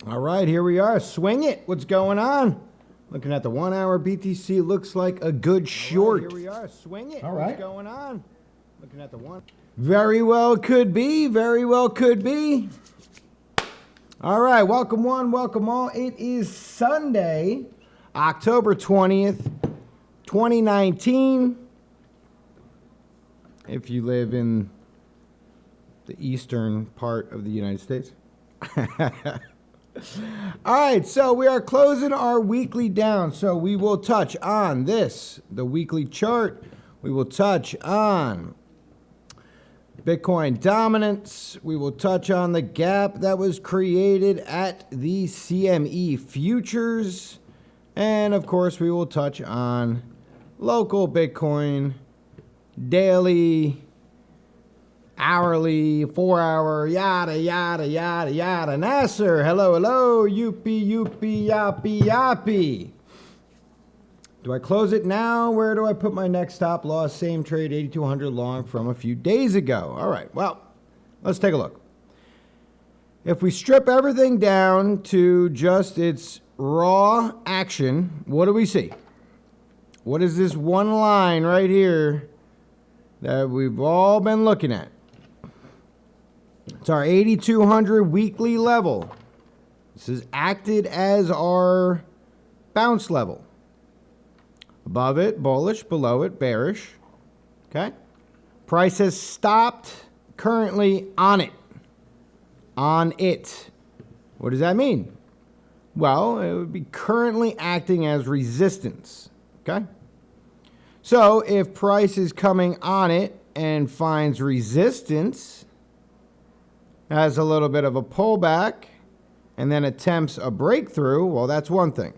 All right, here we are. Swing it. What's going on? Looking at the 1 hour BTC, looks like a good short. Here we are. Swing it. All right. What's going on? Looking at the one. Very well could be. Very well could be. All right, welcome one, welcome all. It is Sunday, October 20th, 2019. If you live in the eastern part of the United States. All right, so we are closing our weekly down. So we will touch on this, the weekly chart. We will touch on Bitcoin dominance. We will touch on the gap that was created at the CME futures. And of course, we will touch on local Bitcoin, daily, hourly, 4 hour, yada, yada, yada, yada. Nasser, hello, hello, youpie, yappy, yappy. Do I close it now? Where do I put my next stop loss? Same trade, 8,200 long from a few days ago. All right, well, let's take a look. If we strip everything down to just its raw action, what do we see? What is this one line right here that we've all been looking at? It's our 8,200 weekly level. This has acted as our bounce level. Above it, bullish. Below it, bearish. Okay? Price has stopped currently on it. On it. What does that mean? Well, it would be currently acting as resistance. Okay? So, if price is coming on it and finds resistance, has a little bit of a pullback, and then attempts a breakthrough, well, that's one thing.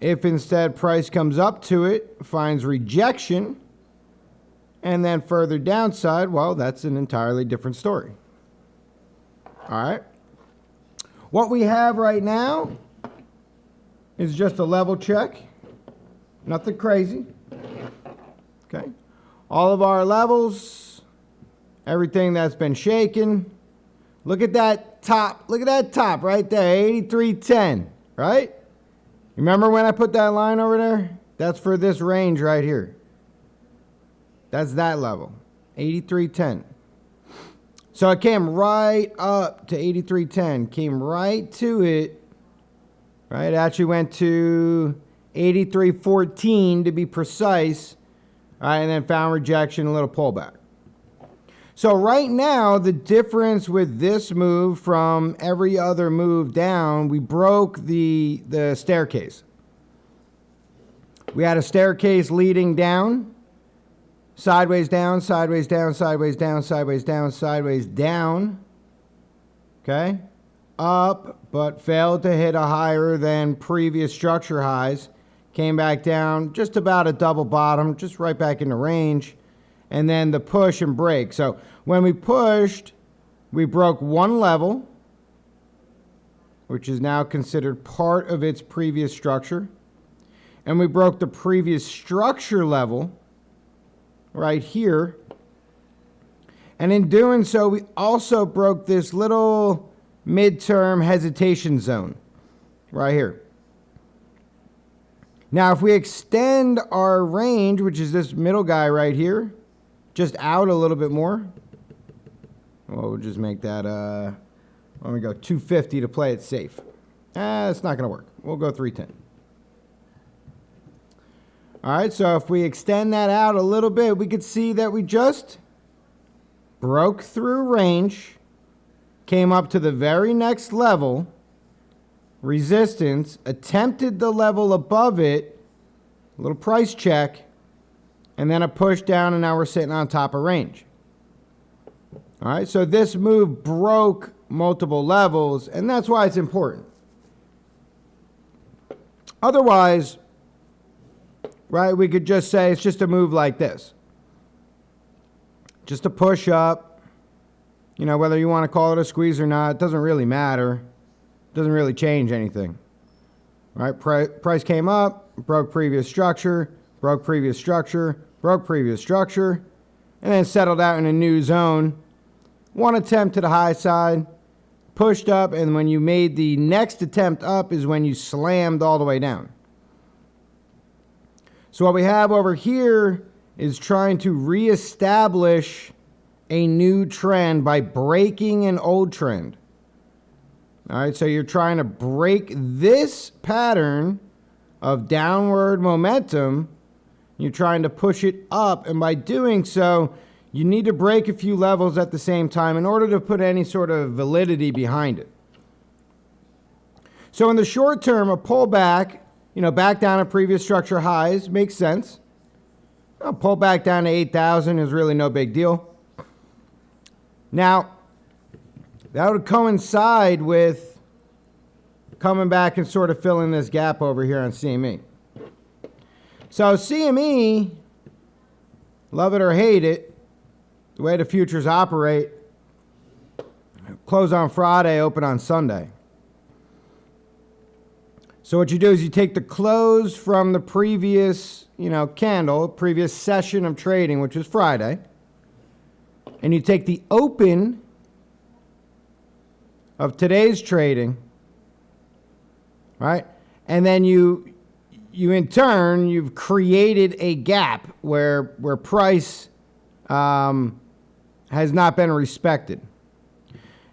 If instead price comes up to it, finds rejection, and then further downside, well, that's an entirely different story. All right. What we have right now is just a level check. Nothing crazy. Okay. All of our levels, everything that's been shaken. Look at that top. Look at that top right there, 83.10, right? Remember when I put that line over there? That's for this range right here. That's that level, 83.10. So it came right up to 83.10, came right to it, right? It actually went to 83.14 to be precise, all right, and then found rejection, a little pullback. So right now, the difference with this move from every other move down, we broke the staircase. We had a staircase leading down, sideways down, sideways down, sideways down, sideways down, sideways down. Okay? Up, but failed to hit a higher than previous structure highs. Came back down, just about a double bottom, just right back in the range. And then the push and break. So when we pushed, we broke one level, which is now considered part of its previous structure. And we broke the previous structure level right here. And in doing so, we also broke this little midterm hesitation zone right here. Now, if we extend our range, which is this middle guy right here, just out a little bit more. Well, we'll just make that, let me go 250 to play it safe. It's not going to work. We'll go 310. All right, so if we extend that out a little bit, we could see that we just broke through range, came up to the very next level, resistance, attempted the level above it, a little price check, and then a push down, and now we're sitting on top of range. All right, so this move broke multiple levels, and that's why it's important. Otherwise, right, we could just say it's just a move like this. Just a push up. You know, whether you want to call it a squeeze or not, it doesn't really matter. It doesn't really change anything. All right, price came up, broke previous structure, broke previous structure, broke previous structure, and then settled out in a new zone. One attempt to the high side, pushed up, and when you made the next attempt up is when you slammed all the way down. So what we have over here is trying to reestablish a new trend by breaking an old trend. All right, so you're trying to break this pattern of downward momentum. You're trying to push it up, and by doing so, you need to break a few levels at the same time in order to put any sort of validity behind it. So in the short term, a pullback, back down to previous structure highs makes sense. A pullback down to 8,000 is really no big deal. Now, that would coincide with coming back and sort of filling this gap over here on CME. So CME, love it or hate it, the way the futures operate, close on Friday, open on Sunday. So what you do is you take the close from the previous, candle, previous session of trading, which was Friday, and you take the open of today's trading, right? And then you in turn, you've created a gap where price has not been respected.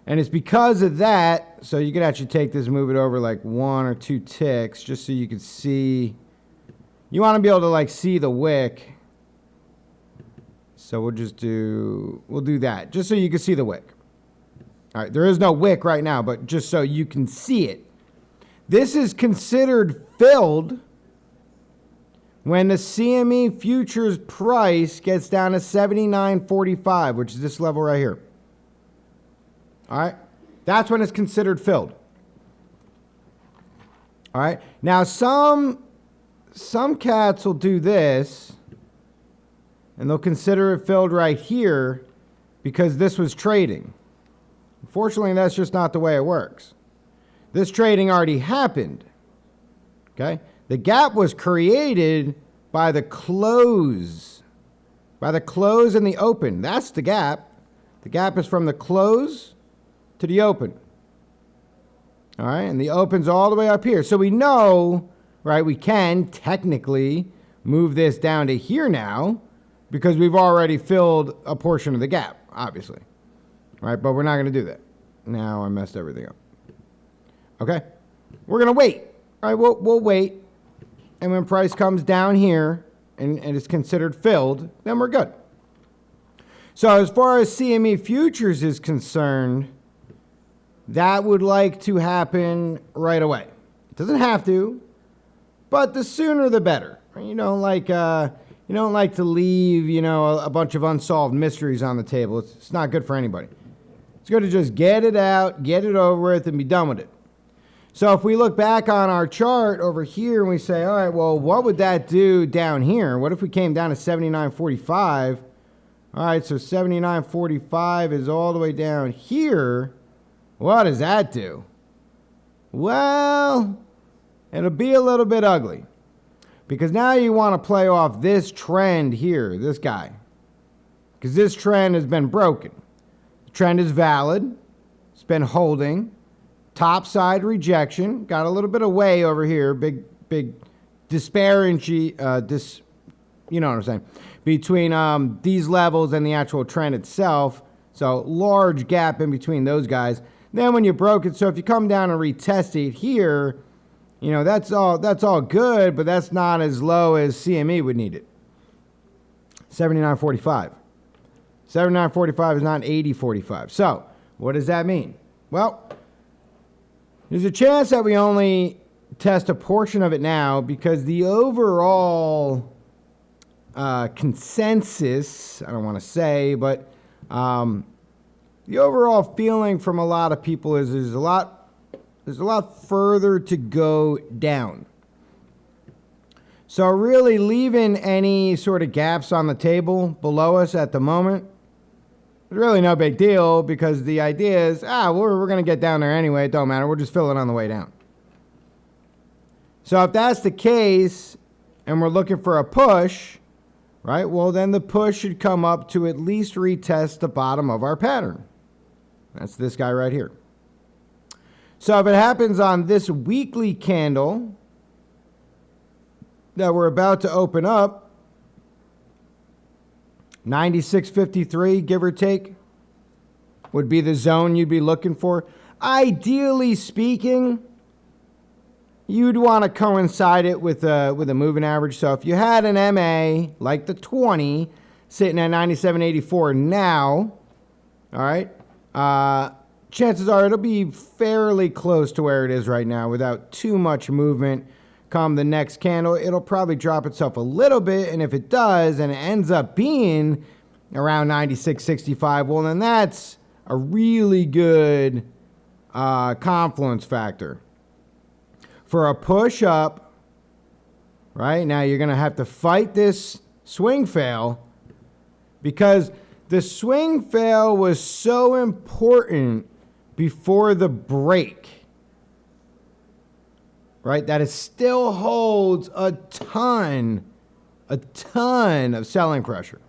And it's because of that, so you can actually take this, move it over like 1 or 2 ticks, just so you can see. You want to be able to see the wick. So we'll do that, just so you can see the wick. All right, there is no wick right now, but just so you can see it. This is considered filled when the CME futures price gets down to 79.45, which is this level right here. All right, that's when it's considered filled. All right, now some cats will do this, and they'll consider it filled right here because this was trading. Unfortunately, that's just not the way it works. This trading already happened. Okay, the gap was created by the close, and the open. That's the gap. The gap is from the close to the open. All right, and the open's all the way up here. So we know, right, we can technically move this down to here now because we've already filled a portion of the gap, obviously. Right, but we're not going to do that. Now I messed everything up. Okay, we're going to wait. All right, we'll wait. And when price comes down here and it's considered filled, then we're good. So as far as CME futures is concerned, that would like to happen right away. It doesn't have to, but the sooner the better. You don't like to leave, a bunch of unsolved mysteries on the table. It's not good for anybody. It's good to just get it out, get it over with, and be done with it. So if we look back on our chart over here and we say, all right, well, what would that do down here? What if we came down to 79.45? All right, so 79.45 is all the way down here. What does that do? Well, it'll be a little bit ugly. Because now you want to play off this trend here, this guy. Because this trend has been broken. The trend is valid. It's been holding. Topside rejection. Got a little bit of way over here. Big disparity, you know what I'm saying, between these levels and the actual trend itself. So large gap in between those guys. Then when you broke it, so if you come down and retest it here, that's all good, but that's not as low as CME would need it. 79.45. 79.45 is not 80.45. So what does that mean? Well, there's a chance that we only test a portion of it now because the overall consensus, I don't want to say, but the overall feeling from a lot of people is there's a lot further to go down. So really leaving any sort of gaps on the table below us at the moment is really no big deal because the idea is, we're going to get down there anyway. It don't matter. We'll just fill it on the way down. So if that's the case and we're looking for a push, right, well, then the push should come up to at least retest the bottom of our pattern. That's this guy right here. So if it happens on this weekly candle that we're about to open up, 96.53, give or take, would be the zone you'd be looking for. Ideally speaking, you'd want to coincide it with a moving average. So if you had an MA like the 20 sitting at 97.84 now, all right, chances are it'll be fairly close to where it is right now without too much movement. Come the next candle, it'll probably drop itself a little bit, and if it does and it ends up being around 96.65, well, then that's a really good confluence factor. For a push up, right, now you're going to have to fight this swing fail, because the swing fail was so important before the break, right, that it still holds a ton of selling pressure.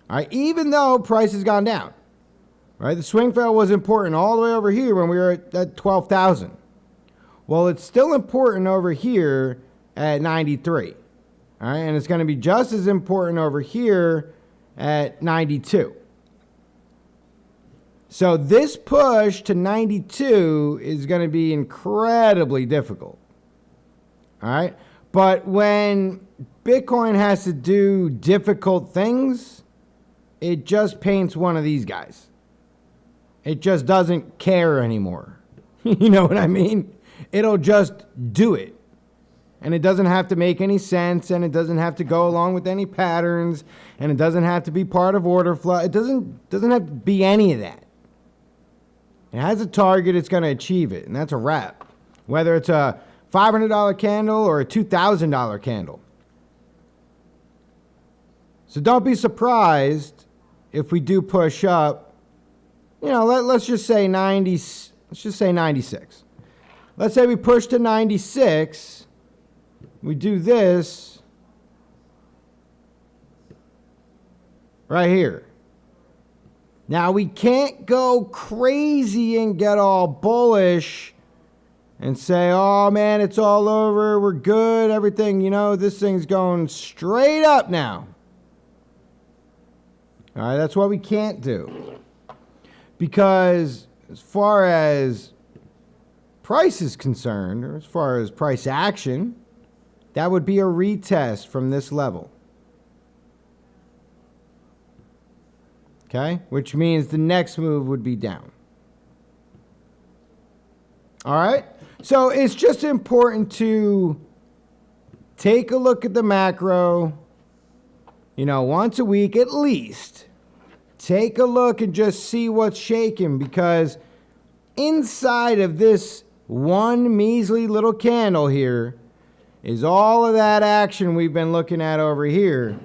All right, even though price has gone down, right? The swing fail was important all the way over here when we were at 12,000. Well, it's still important over here at 93. All right, and it's going to be just as important over here at 92. So this push to 92 is going to be incredibly difficult. All right, but when Bitcoin has to do difficult things, it just paints one of these guys. It just doesn't care anymore. You know what I mean? It'll just do it. And it doesn't have to make any sense, and it doesn't have to go along with any patterns, and it doesn't have to be part of order flow. It doesn't have to be any of that. It has a target, it's going to achieve it, and that's a wrap. Whether it's a $500 candle or a $2,000 candle. So don't be surprised if we do push up. You know, let's just say 90. Let's just say 96. Let's say we push to 96. We do this right here. Now we can't go crazy and get all bullish and say, oh man, it's all over, we're good, everything, you know, this thing's going straight up now. All right, that's what we can't do. Because as far as price is concerned, or as far as price action, that would be a retest from this level. Okay, which means the next move would be down. All right, so it's just important to take a look at the macro, you know, once a week at least. Take a look and just see what's shaking, because inside of this one measly little candle here is all of that action we've been looking at over here.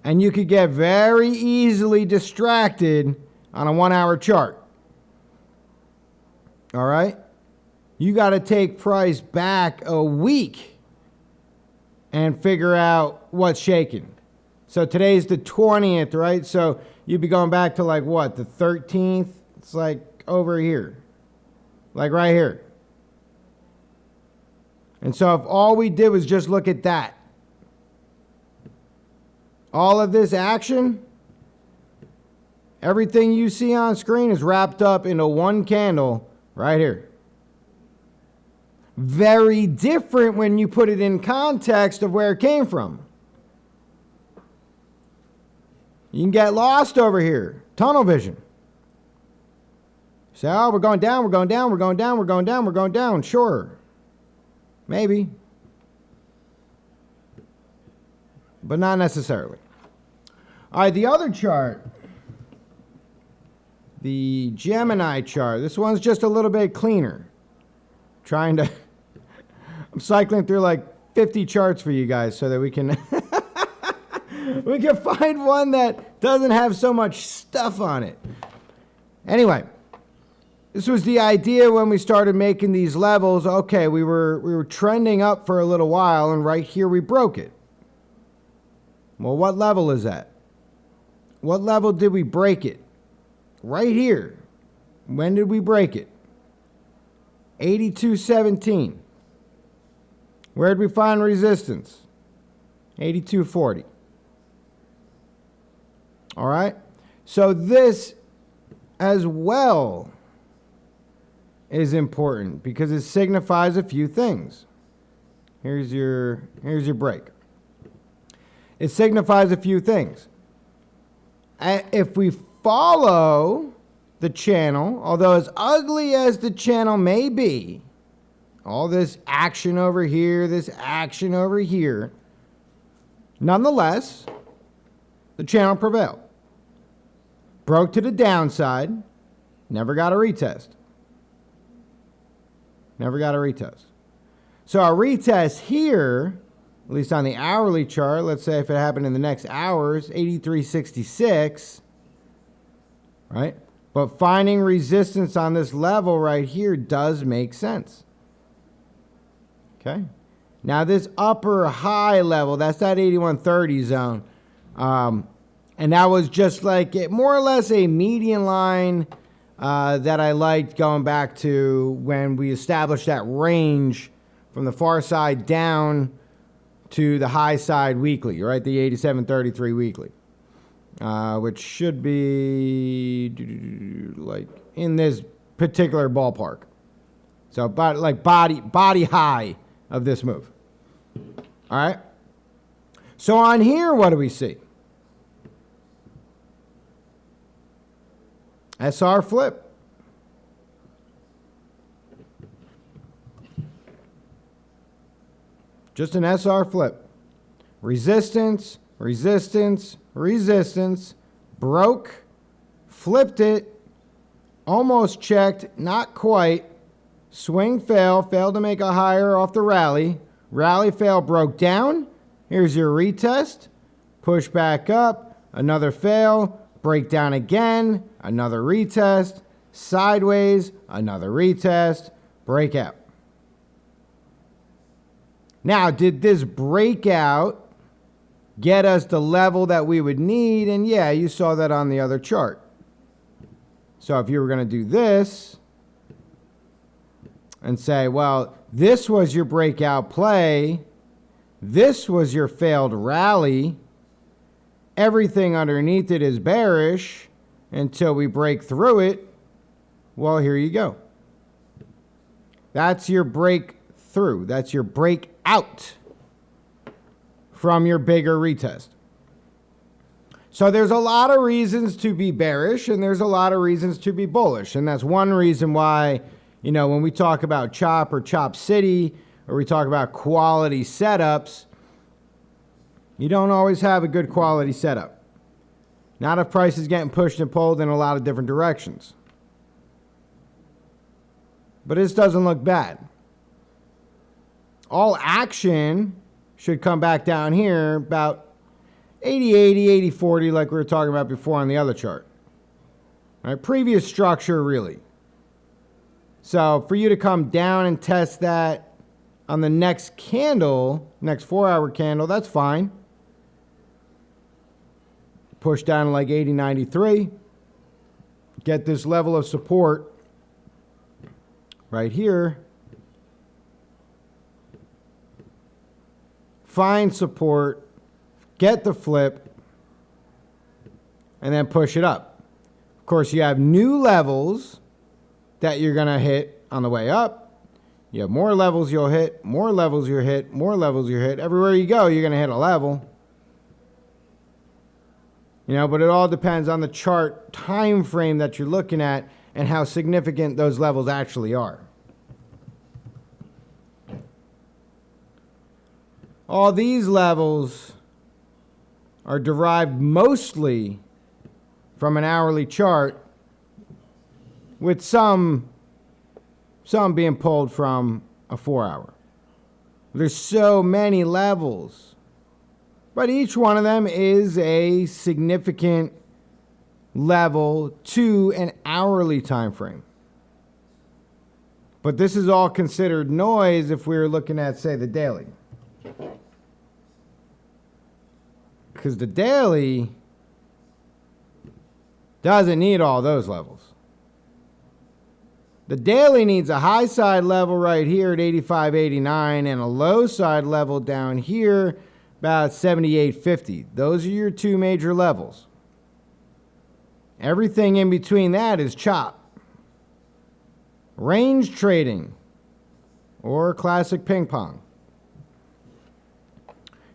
And you could get very easily distracted on a 1 hour chart. All right? You got to take price back a week and figure out what's shaking. So today's the 20th, right? So you'd be going back to like what, the 13th? It's like over here. Like right here. And so if all we did was just look at that, all of this action, everything you see on screen is wrapped up into one candle right here. Very different when you put it in context of where it came from. You can get lost over here. Tunnel vision. Say, oh, we're going down, we're going down, we're going down, we're going down, we're going down. Sure. Maybe. But not necessarily. All right, the other chart. The Gemini chart. This one's just a little bit cleaner. I'm cycling through like 50 charts for you guys so that we can we can find one that doesn't have so much stuff on it. Anyway, this was the idea when we started making these levels. Okay, we were trending up for a little while, and right here we broke it. Well, what level is that? What level did we break it? Right here. When did we break it? 82.17. Where did we find resistance? 82.40. All right. So this as well is important because it signifies a few things. Here's your break. It signifies a few things. If we follow the channel, although as ugly as the channel may be, all this action over here, this action over here, nonetheless, the channel prevailed. Broke to the downside, never got a retest. Never got a retest. So a retest here, at least on the hourly chart, let's say if it happened in the next hours, 83.66, right? But finding resistance on this level right here does make sense. Okay? Now this upper high level, that's that 81.30 zone. And that was just like more or less a median line that I liked going back to when we established that range from the far side down to the high side weekly, right? The 87.33 weekly, which should be like in this particular ballpark. So about like body high of this move. All right. So on here, what do we see? SR flip. Just an SR flip. Resistance, resistance, resistance. Broke. Flipped it. Almost checked. Not quite. Swing fail. Failed to make a higher off the rally. Rally fail. Broke down. Here's your retest. Push back up. Another fail. Break down again. Another retest. Sideways. Another retest. Breakout. Now, did this breakout get us the level that we would need? And yeah, you saw that on the other chart. So if you were going to do this and say, well, this was your breakout play, this was your failed rally, everything underneath it is bearish until we break through it, well, here you go. That's your breakthrough. That's your breakout from your bigger retest. So there's a lot of reasons to be bearish and there's a lot of reasons to be bullish. And that's one reason why, you know, when we talk about chop or chop city, or we talk about quality setups, you don't always have a good quality setup. Not if price is getting pushed and pulled in a lot of different directions. But this doesn't look bad. All action should come back down here about 80-80, 80-40 like we were talking about before on the other chart. All right, previous structure really. So for you to come down and test that on the next candle, next 4-hour candle, that's fine. Push down to like 80.93. Get this level of support right here. Find support, get the flip, and then push it up. Of course, you have new levels that you're going to hit on the way up. You have more levels you'll hit, more levels you'll hit, more levels you'll hit. Everywhere you go, you're going to hit a level. You know, but it all depends on the chart time frame that you're looking at and how significant those levels actually are. All these levels are derived mostly from an hourly chart, with some being pulled from a 4-hour. There's so many levels, but each one of them is a significant level to an hourly time frame. But this is all considered noise if we were looking at, say, the daily. Because the daily doesn't need all those levels. The daily needs a high side level right here at 85.89 and a low side level down here about 78.50. Those are your two major levels. Everything in between that is chop. Range trading or classic ping pong.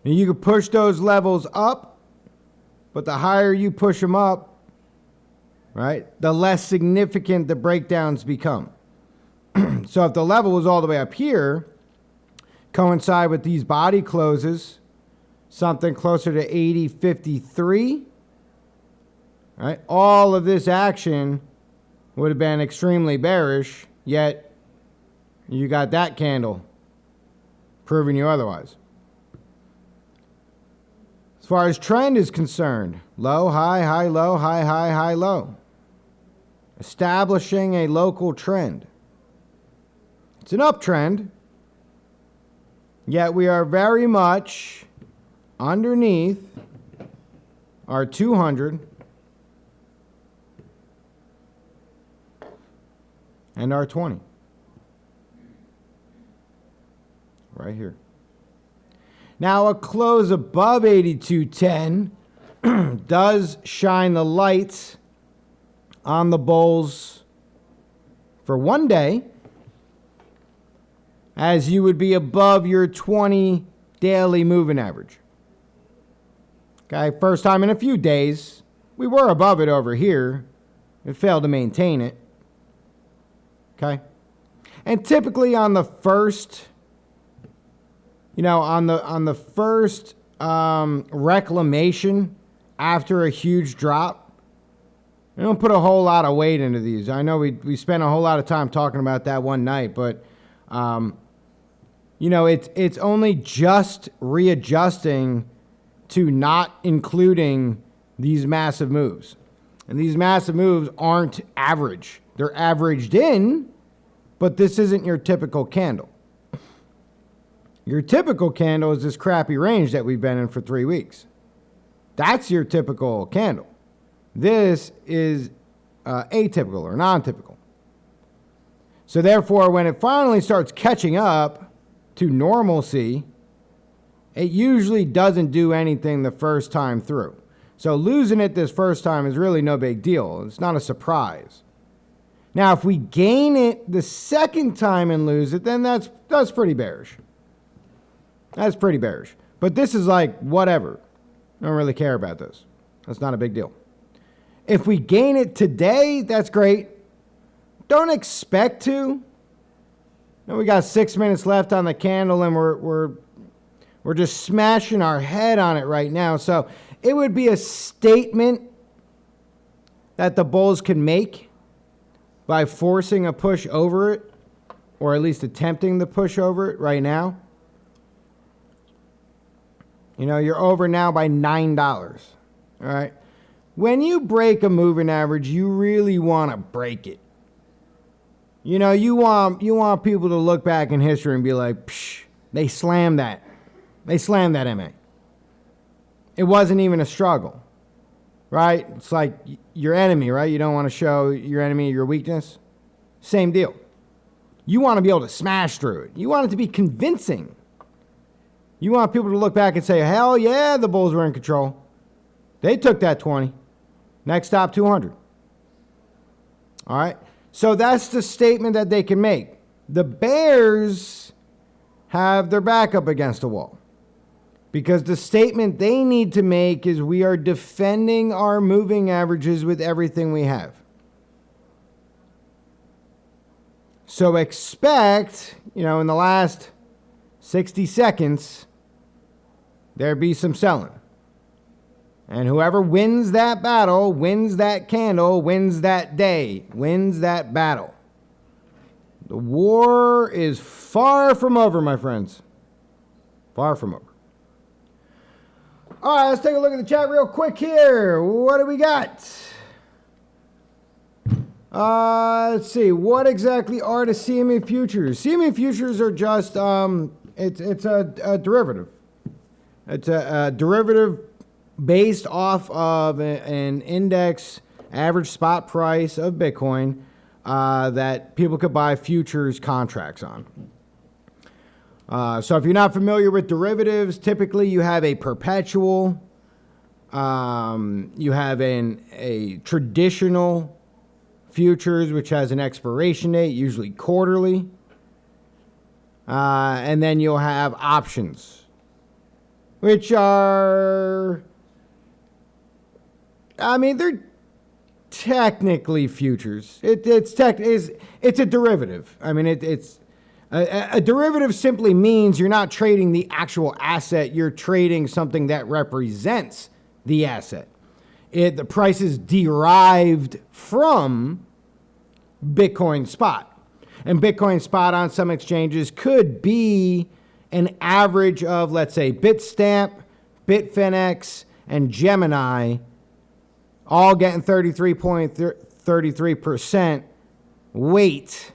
Now you can push those levels up, but the higher you push them up, right, the less significant the breakdowns become. So if the level was all the way up here, coincide with these body closes, something closer to 80.53, right, all of this action would have been extremely bearish, yet you got that candle proving you otherwise. As far as trend is concerned, low, high, high, low, high, high, high, low. Establishing a local trend. It's an uptrend, yet we are very much underneath our 200 and our 20. Right here. Now a close above 82.10 does shine the lights on the bulls for one day, as you would be above your 20 daily moving average. Okay, first time in a few days. We were above it over here. It failed to maintain it. Okay. And typically on the first, on the first reclamation after a huge drop, we don't put a whole lot of weight into these. I know we spent a whole lot of time talking about that one night, but it's only just readjusting to not including these massive moves. And these massive moves aren't average. They're averaged in, but this isn't your typical candle. Your typical candle is this crappy range that we've been in for 3 weeks. That's your typical candle. This is atypical or non-typical. So therefore, when it finally starts catching up to normalcy, it usually doesn't do anything the first time through. So losing it this first time is really no big deal. It's not a surprise. Now, if we gain it the second time and lose it, then that's pretty bearish. That's pretty bearish. But this is like, whatever. I don't really care about this. That's not a big deal. If we gain it today, that's great. Don't expect to. Now we got 6 minutes left on the candle, and we're just smashing our head on it right now. So it would be a statement that the bulls can make by forcing a push over it, or at least attempting the push over it right now. You're over now by $9. All right. When you break a moving average, you really want to break it. You want people to look back in history and be like, psh, they slammed that. They slammed that MA. It wasn't even a struggle, right? It's like your enemy, right? You don't want to show your enemy your weakness. Same deal. You want to be able to smash through it. You want it to be convincing. You want people to look back and say, hell yeah, the bulls were in control. They took that 20. Next stop, 200. All right. So that's the statement that they can make. The bears have their back up against the wall, because the statement they need to make is we are defending our moving averages with everything we have. So expect, in the last 60 seconds, there be some selling. And whoever wins that battle, wins that candle, wins that day, wins that battle. The war is far from over, my friends. Far from over. All right, let's take a look at the chat real quick here. What do we got? Let's see. What exactly are the CME futures? CME futures are just, it's a derivative. It's a derivative based off of an index average spot price of Bitcoin that people could buy futures contracts on. So if you're not familiar with derivatives, typically you have a perpetual, you have a traditional futures, which has an expiration date, usually quarterly. And then you'll have options, which are, they're technically futures. It's a derivative. It's a derivative simply means you're not trading the actual asset. You're trading something that represents the asset. The price is derived from Bitcoin spot. And Bitcoin spot on some exchanges could be an average of, let's say, Bitstamp, Bitfinex, and Gemini, all getting 33.33% weight,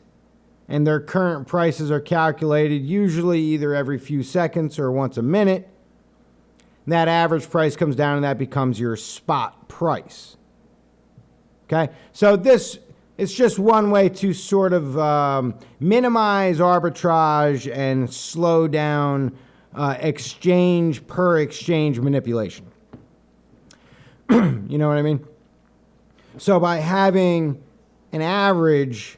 and their current prices are calculated usually either every few seconds or once a minute. And that average price comes down, and that becomes your spot price. Okay? So it's just one way to sort of minimize arbitrage and slow down exchange per exchange manipulation. You know what I mean? So by having an average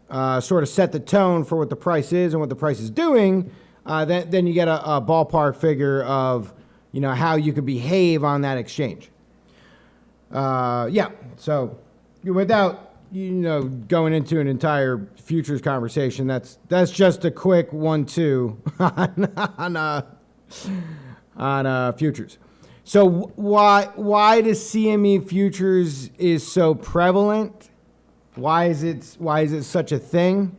sort of set the tone for what the price is and what the price is doing, then you get a ballpark figure of, how you could behave on that exchange. So without going into an entire futures conversation, that's just a quick 1-2 on futures. So why does CME futures is so prevalent? Why is it such a thing?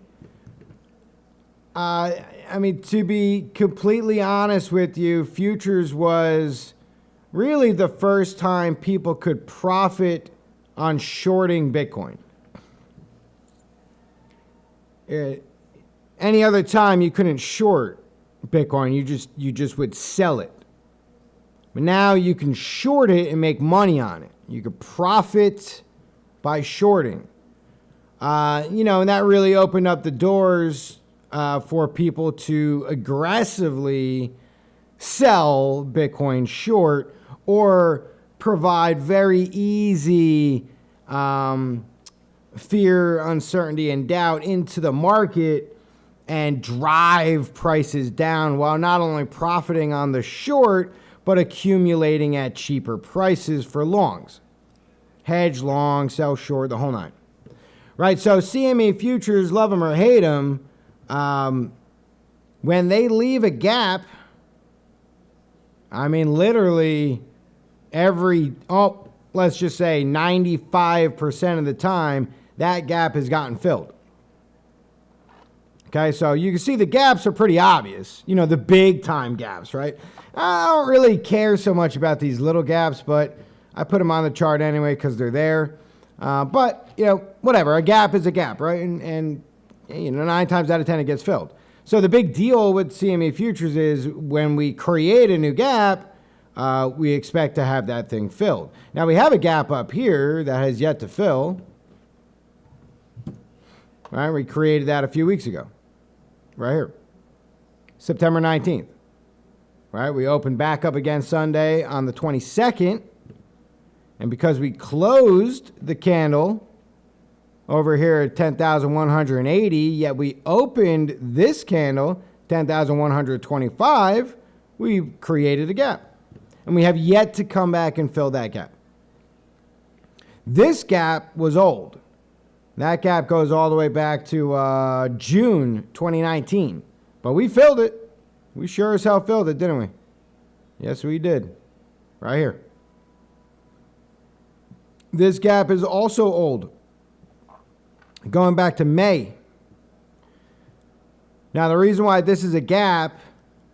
To be completely honest with you, futures was really the first time people could profit on shorting Bitcoin. Any other time you couldn't short Bitcoin, you just would sell it. But now you can short it and make money on it. You could profit by shorting. And that really opened up the doors for people to aggressively sell Bitcoin short or provide very easy fear, uncertainty, and doubt into the market and drive prices down while not only profiting on the short, but accumulating at cheaper prices for longs. Hedge long, sell short, the whole nine. Right, so CME futures, love them or hate them, when they leave a gap, literally let's just say 95% of the time, that gap has gotten filled. Okay, so you can see the gaps are pretty obvious. The big time gaps, right? I don't really care so much about these little gaps, but I put them on the chart anyway because they're there. But, whatever. A gap is a gap, right? And 9 times out of 10 it gets filled. So the big deal with CME futures is when we create a new gap, we expect to have that thing filled. Now we have a gap up here that has yet to fill. Right? We created that a few weeks ago. Right here. September 19th. Right? We opened back up again Sunday on the 22nd. And because we closed the candle over here at 10,180, yet we opened this candle 10,125, we created a gap. And we have yet to come back and fill that gap. This gap was old. That gap goes all the way back to June 2019. But we filled it. We sure as hell filled it, didn't we? Yes, we did. Right here. This gap is also old. Going back to May. Now, the reason why this is a gap,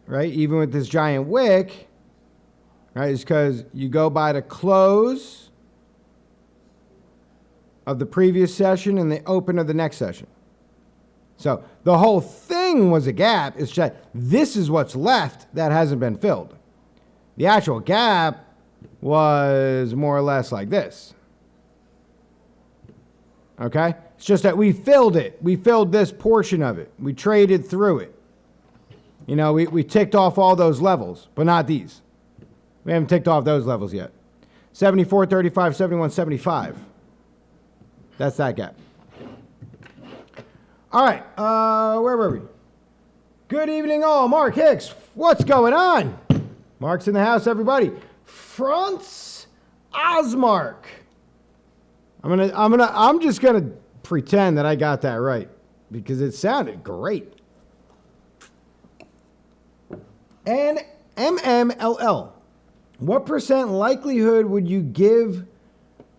right, even with this giant wick, right, is because you go by the close of the previous session and the open of the next session. So the whole thing was a gap. It's just this is what's left that hasn't been filled. The actual gap was more or less like this. Okay? It's just that we filled it. We filled this portion of it. We traded through it. You know, we ticked off all those levels, but not these. We haven't ticked off those levels yet. 74, 35, 71, 75. That's that gap. All right, where were we? Good evening, all. Mark Hicks, what's going on? Mark's in the house, everybody. Franz Osmark. I'm just gonna pretend that I got that right because it sounded great. And MMLL. What percent likelihood would you give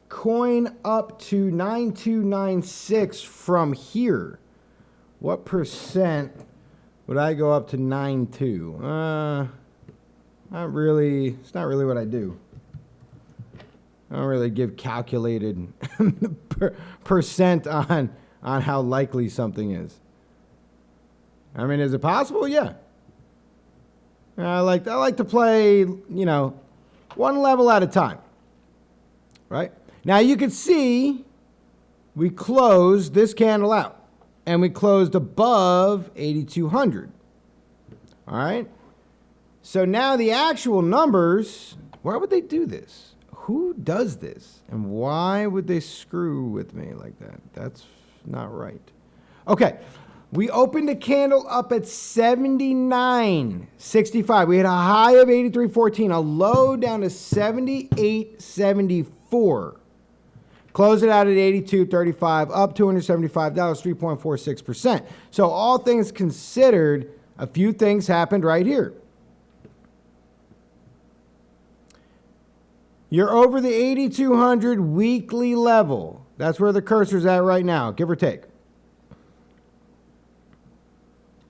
coin up to 9296 from here? What percent would I go up to 92? Not really. It's not really what I do. I don't really give calculated percent on how likely something is. I mean, is it possible? Yeah. I like to play, you know, one level at a time. Right? Now you can see we closed this candle out. And we closed above 8,200. All right. So now the actual numbers, why would they do this? Who does this? And why would they screw with me like that? That's not right. Okay. We opened the candle up at 79.65. We had a high of 83.14, a low down to 78.74. Close it out at 82.35, up $275, 3.46%. So all things considered, a few things happened right here. You're over the 8,200 weekly level. That's where the cursor's at right now, give or take.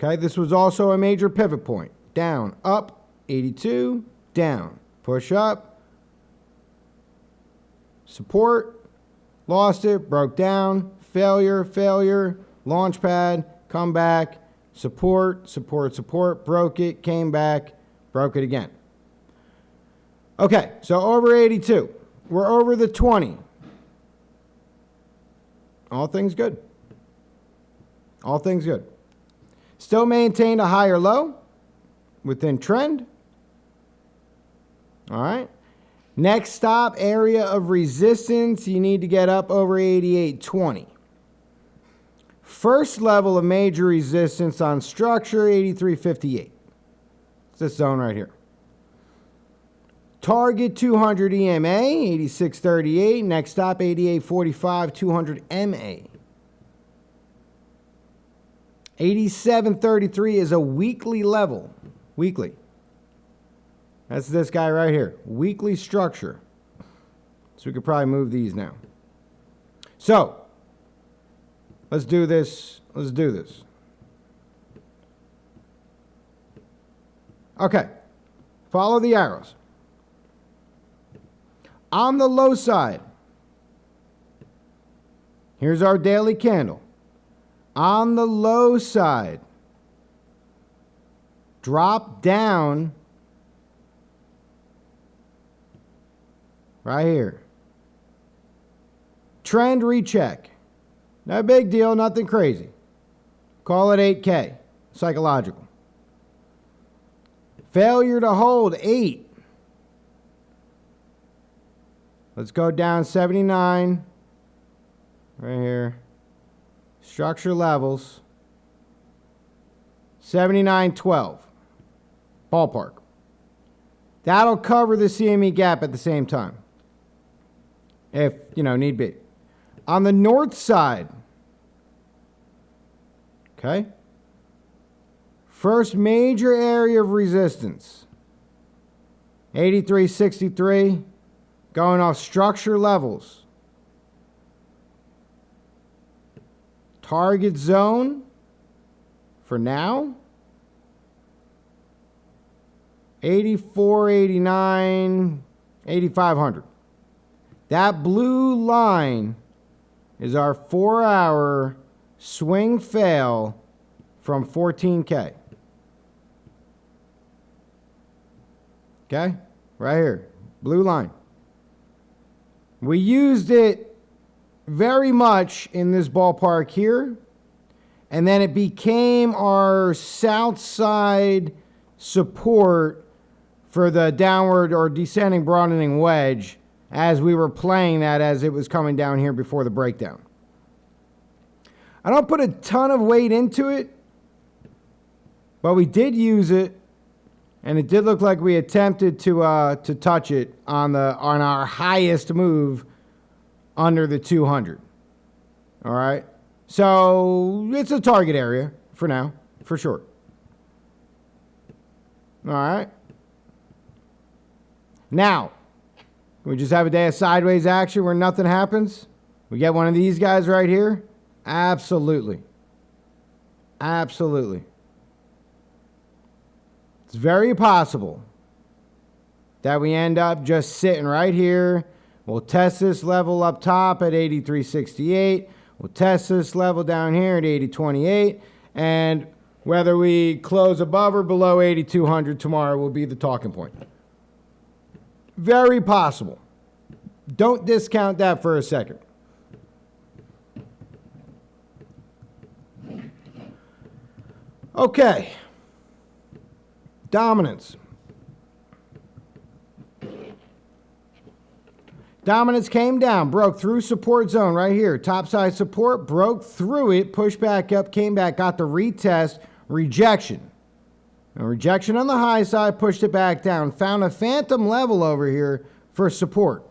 Okay, this was also a major pivot point. Down, up, 82, down. Push up. Support. Lost it, broke down, failure, launch pad, come back, support, broke it, came back, broke it again. Okay, so over 82. We're over the 20. All things good. All things good. Still maintained a higher low within trend. All right. Next stop, area of resistance, you need to get up over 88.20. First level of major resistance on structure, 83.58. It's this zone right here. Target 200 EMA, 86.38. Next stop, 88.45, 200 MA. 87.33 is a weekly level. Weekly. That's this guy right here. Weekly structure. So we could probably move these now. So, let's do this. Let's do this. Okay. Follow the arrows. On the low side, here's our daily candle. On the low side, drop down right here. Trend recheck. No big deal, nothing crazy. Call it 8K, psychological. Failure to hold, 8. Let's go down 79. Right here. Structure levels. 79.12. Ballpark. That'll cover the CME gap at the same time. If, need be. On the north side. Okay. First major area of resistance. 83.63. Going off structure levels. Target zone for now. 84, 89, 8,500. That blue line is our 4-hour swing fail from 14K. Okay? Right here. Blue line. We used it very much in this ballpark here. And then it became our south side support for the downward or descending broadening wedge as we were playing that as it was coming down here before the breakdown. I don't put a ton of weight into it, but we did use it, and it did look like we attempted to touch it on our highest move under the 200. All right, so it's a target area for now, for sure. All right. Now, we just have a day of sideways action where nothing happens. We get one of these guys right here. Absolutely. Absolutely. It's very possible that we end up just sitting right here. We'll test this level up top at 83.68. We'll test this level down here at 80.28. And whether we close above or below 8,200 tomorrow will be the talking point. Very possible. Don't discount that for a second. Okay. Dominance. Dominance came down, broke through support zone right here. Topside support, broke through it, pushed back up, came back, got the retest, rejection. A rejection on the high side, pushed it back down, found a phantom level over here for support.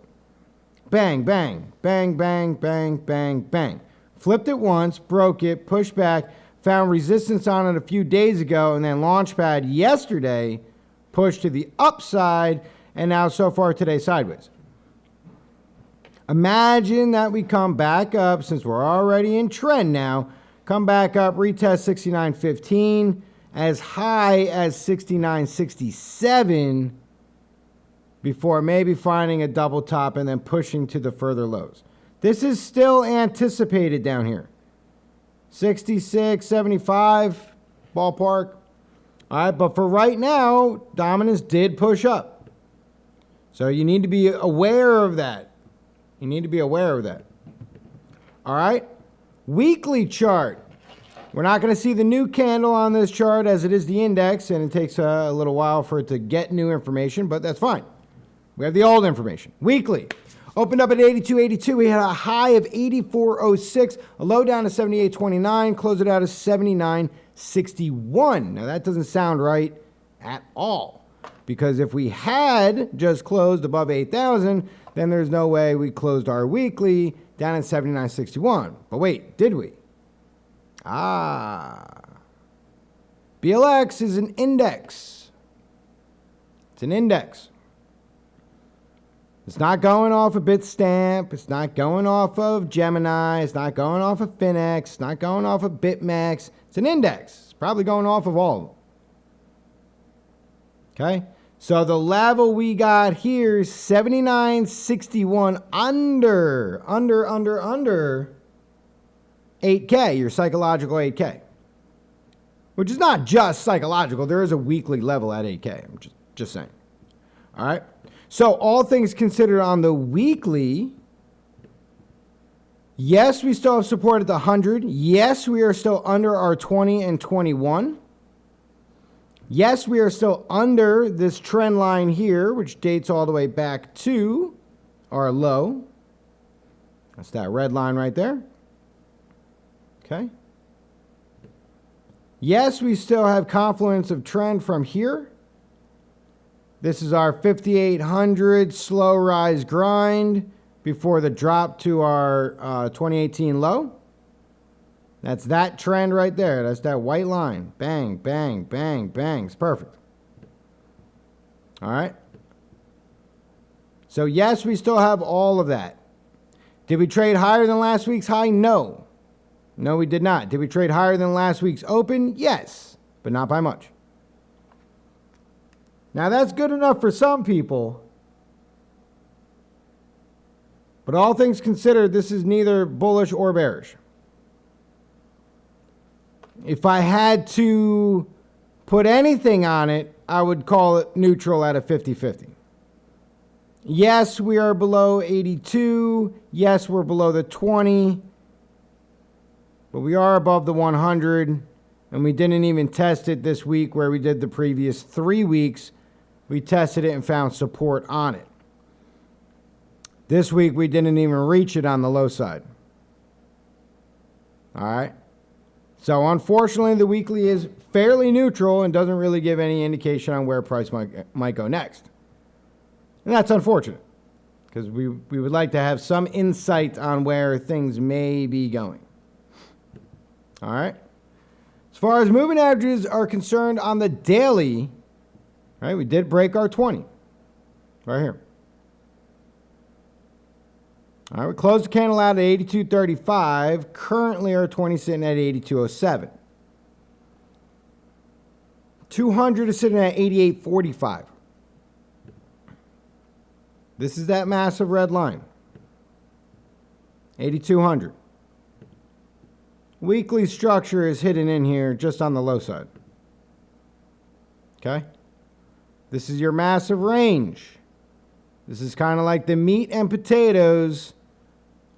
Bang, bang, bang, bang, bang, bang, bang. Flipped it once, broke it, pushed back, found resistance on it a few days ago, and then Launchpad yesterday pushed to the upside, and now so far today sideways. Imagine that we come back up, since we're already in trend now, come back up, retest 69.15, as high as 69.67 before maybe finding a double top and then pushing to the further lows. This is still anticipated down here. 66.75 ballpark. All right, but for right now, dominance did push up. So you need to be aware of that. You need to be aware of that. All right, weekly chart. We're not going to see the new candle on this chart as it is the index, and it takes a little while for it to get new information, but that's fine. We have the old information. Weekly. Opened up at 82.82. We had a high of 84.06, a low down to 78.29, closed it out at 79.61. Now, that doesn't sound right at all, because if we had just closed above 8,000, then there's no way we closed our weekly down at 79.61. But wait, did we? BLX is an index. It's an index. It's not going off of Bitstamp. It's not going off of Gemini. It's not going off of Finex. It's not going off of BitMEX. It's an index. It's probably going off of all of them. Okay? So the level we got here is 79.61 under 8K, your psychological 8K. Which is not just psychological. There is a weekly level at 8K. I'm just saying. All right? So all things considered on the weekly, yes, we still have support at the 100. Yes, we are still under our 20 and 21. Yes, we are still under this trend line here, which dates all the way back to our low. That's that red line right there. Okay. Yes, we still have confluence of trend from here. This is our 5,800 slow rise grind before the drop to our 2018 low. That's that trend right there. That's that white line. Bang, bang, bang, bang. It's perfect. All right. So yes, we still have all of that. Did we trade higher than last week's high? No. No, we did not. Did we trade higher than last week's open? Yes, but not by much. Now, that's good enough for some people. But all things considered, this is neither bullish or bearish. If I had to put anything on it, I would call it neutral at a 50-50. Yes, we are below 82. Yes, we're below the 20. But we are above the 100. And we didn't even test it this week where we did the previous 3 weeks. We tested it and found support on it. This week, we didn't even reach it on the low side. All right. So, unfortunately, the weekly is fairly neutral and doesn't really give any indication on where price might go next. And that's unfortunate because we would like to have some insight on where things may be going. All right. As far as moving averages are concerned on the daily, right, we did break our 20 right here. All right, we closed the candle out at 82.35. Currently, our 20 sitting at 82.07. 200 is sitting at 88.45. This is that massive red line. 8,200. Weekly structure is hidden in here just on the low side. Okay? This is your massive range. This is kind of like the meat and potatoes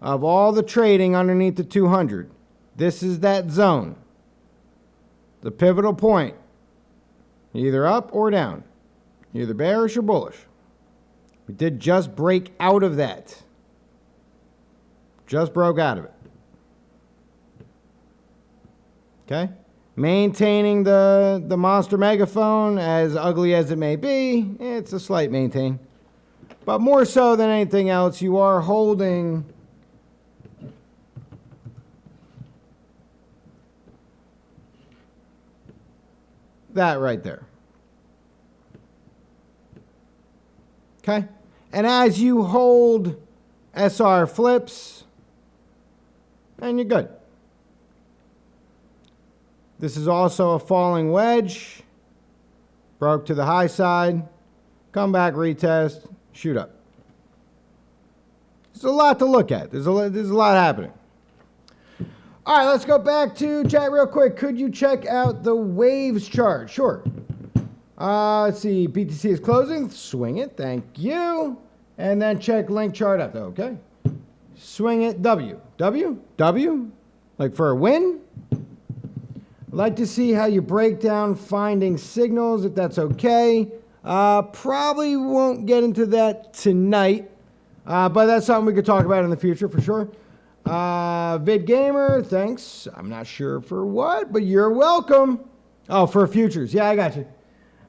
of all the trading underneath the 200. This is that zone. The pivotal point. Either up or down. Either bearish or bullish. We did just break out of that. Just broke out of it. Okay? Maintaining the monster megaphone, as ugly as it may be, it's a slight maintain. But more so than anything else, you are holding that right there. Okay? And as you hold SR flips, and you're good. This is also a falling wedge. Broke to the high side. Come back, retest, shoot up. There's a lot to look at. There's a lot happening. All right, let's go back to chat real quick. Could you check out the waves chart? Sure. Let's see. BTC is closing. Swing it. Thank you. And then check link chart up, okay? Swing it. W. W? W? Like for a win? I'd like to see how you break down finding signals, if that's okay. Probably won't get into that tonight, but that's something we could talk about in the future for sure. VidGamer, thanks. I'm not sure for what, but you're welcome. Oh, for futures. Yeah, I got you.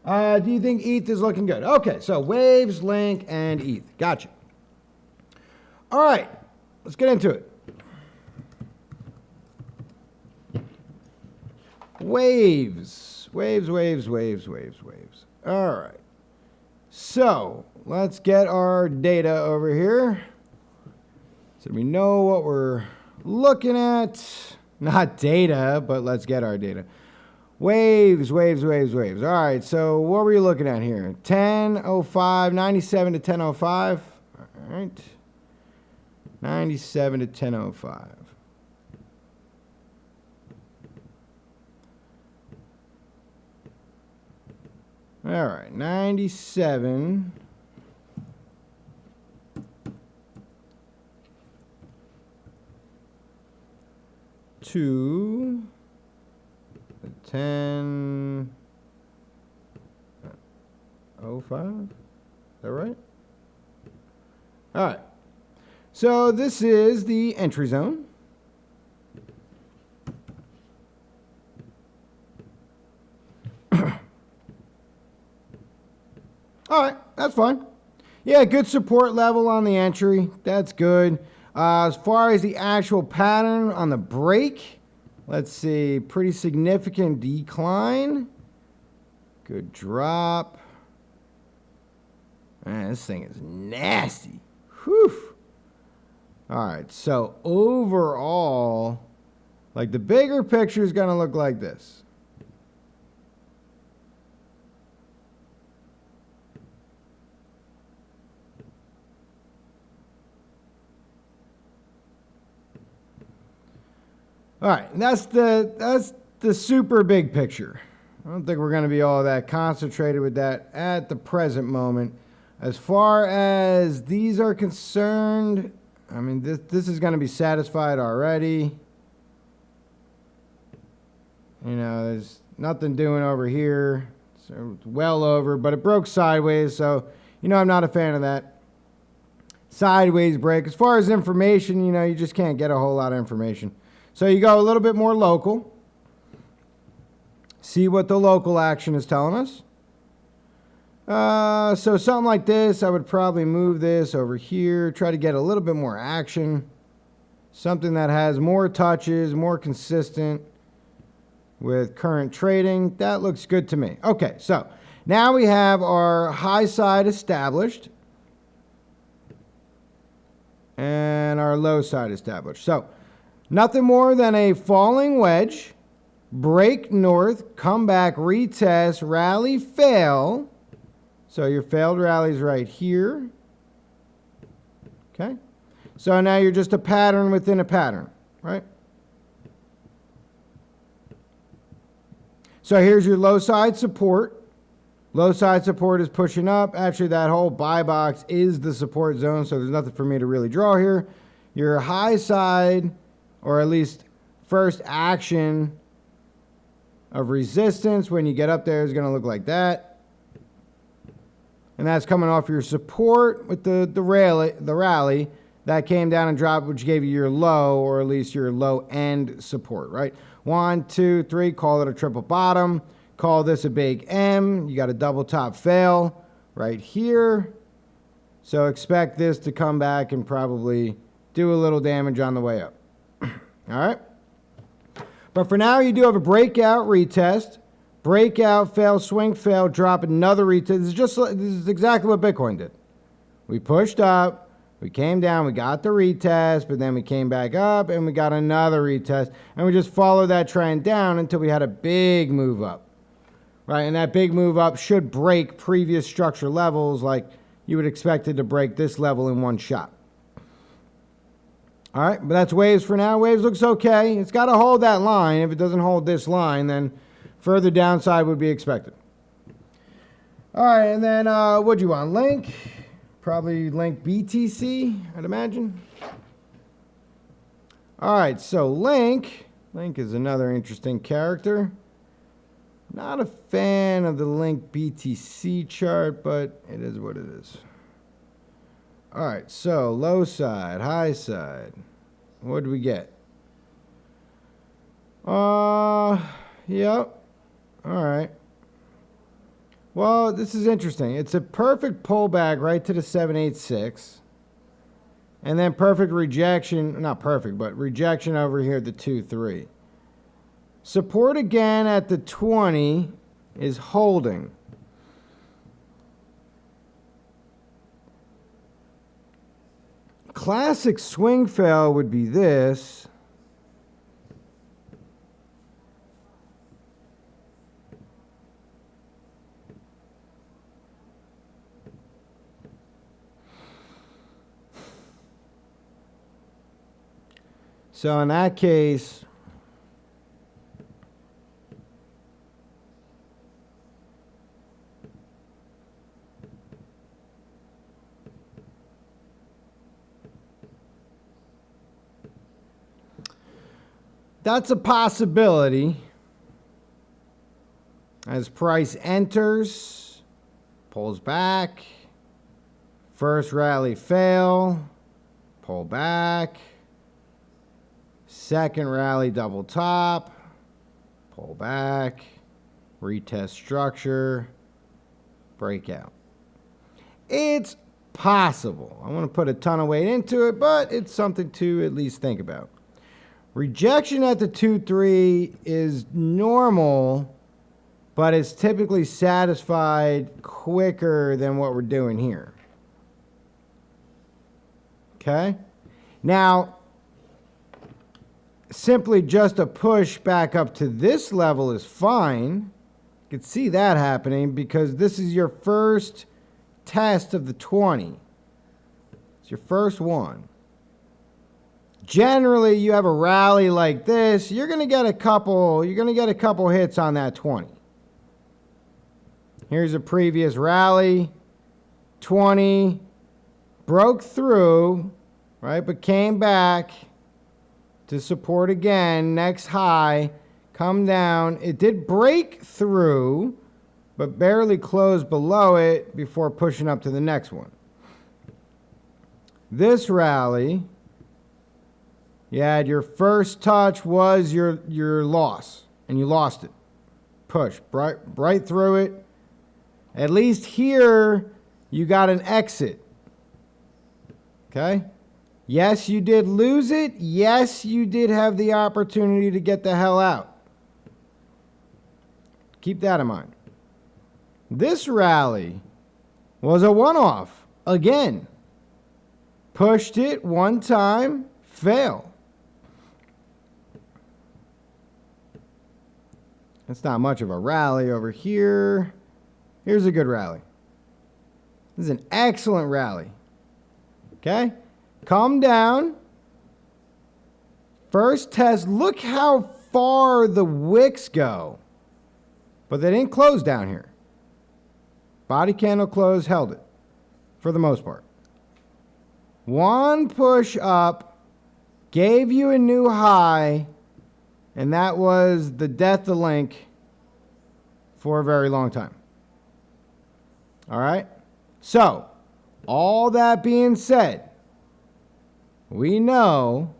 Do you think ETH is looking good? Okay, so Waves, Link, and ETH. Gotcha. All right, let's get into it. Waves. Waves. All right. So, let's get our data over here. So we know what we're looking at. Not data, but let's get our data. Waves. All right, so what were you looking at here? 1005, 97 to 1005. All right. 97 to 1005. All right, 97 to 1005. Is that right? All right. So this is the entry zone. All right, that's fine. Yeah, good support level on the entry. That's good. As far as the actual pattern on the break, let's see, pretty significant decline. Good drop. Man, this thing is nasty. Whew. All right, so overall, like the bigger picture is going to look like this. All right, that's the super big picture. I don't think we're going to be all that concentrated with that at the present moment. As far as these are concerned, I mean, this is going to be satisfied already. You know, there's nothing doing over here. So it's well over, but it broke sideways. So, you know, I'm not a fan of that. Sideways break. As far as information, you know, you just can't get a whole lot of information. So you go a little bit more local. See what the local action is telling us. So something like this, I would probably move this over here. Try to get a little bit more action. Something that has more touches, more consistent with current trading. That looks good to me. Okay, so now we have our high side established and our low side established. So nothing more than a falling wedge, break north, come back, retest, rally, fail. So your failed rally is right here. Okay. So now you're just a pattern within a pattern, right? So here's your low side support. Low side support is pushing up. Actually, that whole buy box is the support zone, so there's nothing for me to really draw here. Your high side, or at least first action of resistance when you get up there, is going to look like that. And that's coming off your support with the rally that came down and dropped, which gave you your low, or at least your low end support, right? 1, 2, 3, call it a triple bottom. Call this a big M. You got a double top fail right here. So expect this to come back and probably do a little damage on the way up. All right. But for now, you do have a breakout retest. Breakout, fail, swing, fail, drop, another retest. This is exactly what Bitcoin did. We pushed up. We came down, we got the retest, but then we came back up and we got another retest. And we just followed that trend down until we had a big move up. Right, and that big move up should break previous structure levels like you would expect it to break this level in one shot. All right, but that's Waves for now. Waves looks okay. It's got to hold that line. If it doesn't hold this line, then further downside would be expected. All right, and then what do you want? Link? Probably Link BTC, I'd imagine. All right, so Link. Link is another interesting character. Not a fan of the Link BTC chart, but it is what it is. All right, so low side, high side. What do we get? Yep. All right. Well, this is interesting. It's a perfect pullback right to the 786. And then perfect rejection, not perfect, but rejection over here at the 2-3. Support again at the 20 is holding. Classic swing fail would be this. So in that case, that's a possibility. As price enters, pulls back, first rally fail, pull back, second rally double top, pull back, retest structure, breakout. It's possible. I want to put a ton of weight into it, but it's something to at least think about. Rejection at the 2-3 is normal, but it's typically satisfied quicker than what we're doing here. Okay? Now, simply just a push back up to this level is fine. You can see that happening because this is your first test of the 20. It's your first one. Generally, you have a rally like this, you're going to get a couple hits on that 20. Here's a previous rally. 20, broke through, right, but came back to support again, next high, come down. It did break through, but barely closed below it before pushing up to the next one. This rally, you had your first touch was your loss, and you lost it. Push right through it. At least here, you got an exit. Okay? Yes, you did lose it. Yes, you did have the opportunity to get the hell out. Keep that in mind. This rally was a one-off. Again, pushed it one time, fail. That's not much of a rally over here. Here's a good rally. This is an excellent rally. Okay? Calm down. First test. Look how far the wicks go. But they didn't close down here. Body candle close, held it. For the most part. One push up. Gave you a new high. And that was the death of Link for a very long time. All right? So, all that being said, we know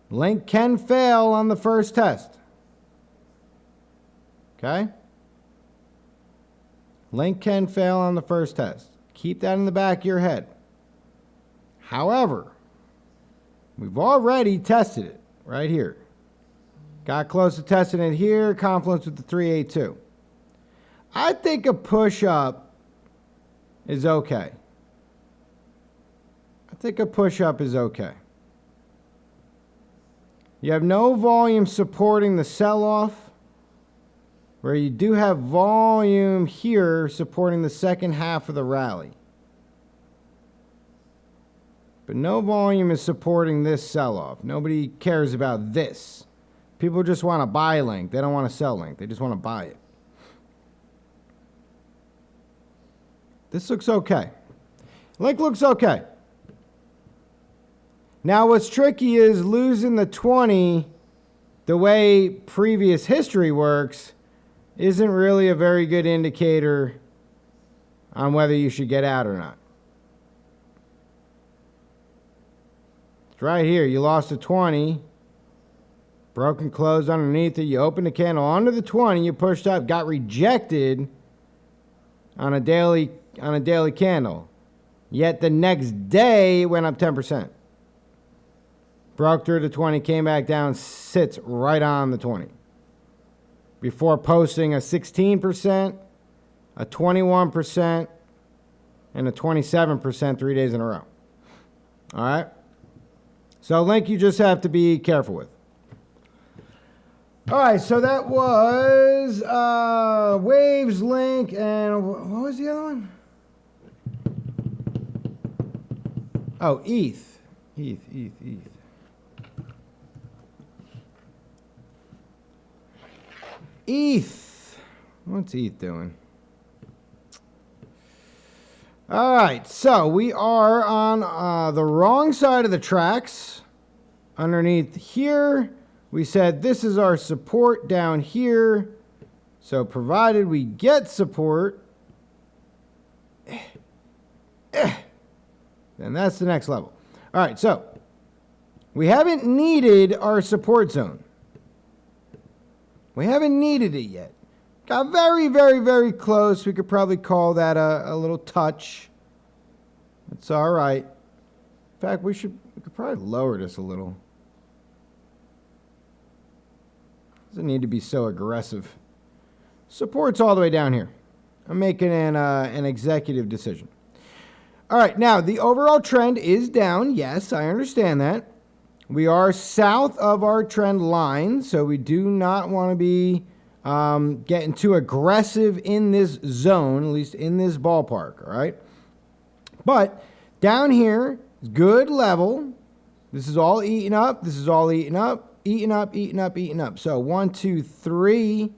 Link can fail on the first test. Okay? Link can fail on the first test. Keep that in the back of your head. However, we've already tested it right here. Got close to testing it here. Confluence with the 382. I think a push-up is okay. I think a push-up is okay. You have no volume supporting the sell-off, where you do have volume here supporting the second half of the rally. But no volume is supporting this sell-off. Nobody cares about this. People just want to buy Link. They don't want to sell Link. They just want to buy it. This looks okay. Link looks okay. Now what's tricky is losing the 20 the way previous history works isn't really a very good indicator on whether you should get out or not. It's right here. You lost a 20. Broken close underneath it. You opened the candle under the 20. You pushed up. Got rejected on a daily candle. Yet the next day it went up 10%. Broke through the 20. Came back down. Sits right on the 20. Before posting a 16%, a 21%, and a 27% 3 days in a row. All right? So Link you just have to be careful with. All right, so that was Waves, Link, and what was the other one? Oh, ETH. ETH. ETH. What's ETH doing? All right, so we are on the wrong side of the tracks. Underneath here, we said this is our support down here. So provided we get support, then that's the next level. All right, so we haven't needed our support zone. We haven't needed it yet. Got very, very, very close. We could probably call that a little touch. It's all right. In fact, we could probably lower this a little. Doesn't need to be so aggressive. Support's all the way down here. I'm making an executive decision. All right, now the overall trend is down. Yes, I understand that. We are south of our trend line, so we do not want to be getting too aggressive in this zone, at least in this ballpark, all right? But down here, good level. This is all eaten up. This is all eaten up, eaten up, eaten up, eaten up. So 1, 2, 3.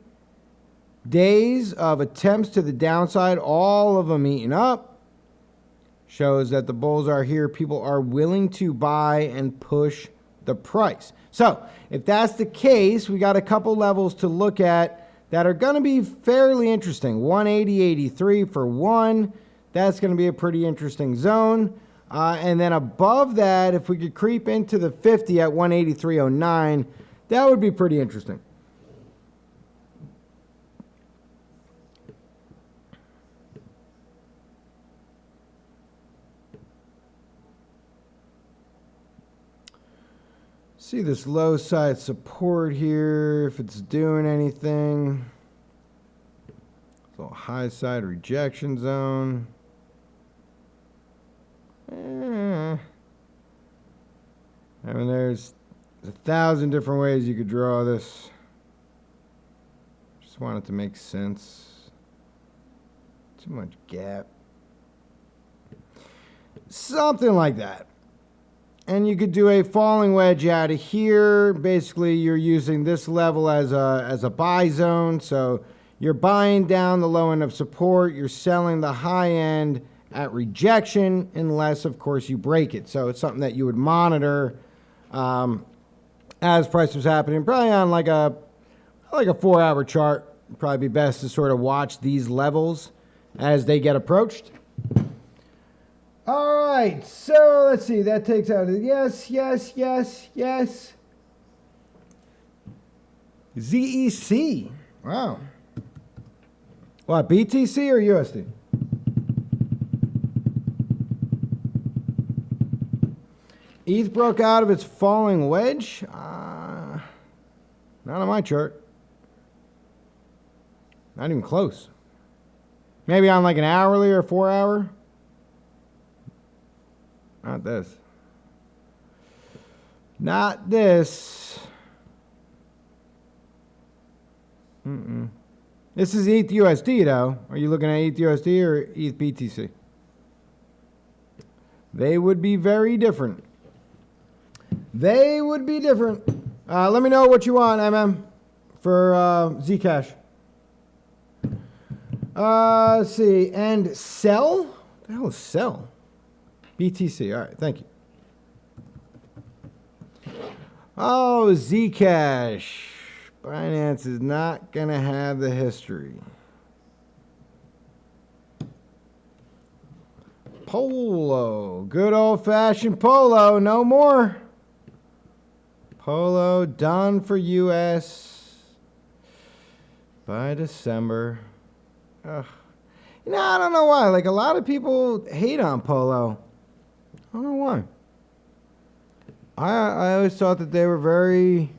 days of attempts to the downside, all of them eaten up. Shows that the bulls are here. People are willing to buy and push the price. So if that's the case, we got a couple levels to look at that are going to be fairly interesting. 180.83 for one. That's going to be a pretty interesting zone. And then above that, if we could creep into the 50 at 183.09, that would be pretty interesting. See this low side support here, if it's doing anything. So high side rejection zone. I mean, there's 1,000 different ways you could draw this. Just want it to make sense. Too much gap. Something like that. And you could do a falling wedge out of here. Basically, you're using this level as a buy zone. So you're buying down the low end of support. You're selling the high end at rejection, unless, of course, you break it. So it's something that you would monitor as price was happening. Probably on like a 4-hour chart. It'd probably be best to sort of watch these levels as they get approached. All right, so let's see. That takes out yes. ZEC. Wow. What, BTC or USD? ETH broke out of its falling wedge. Not on my chart. Not even close. Maybe on like an hourly or 4-hour. Not this. Not this. This is ETH USD though. Are you looking at ETH USD or ETH BTC? They would be very different. They would be different. Let me know what you want, MM, for Zcash. Let's see. And sell? What the hell is sell? BTC. All right. Thank you. Oh, Zcash. Binance is not going to have the history. Polo. Good old-fashioned Polo. No more. Polo done for US by December. Ugh. You know, I don't know why. Like, a lot of people hate on Polo. I don't know why. I always thought that they were very,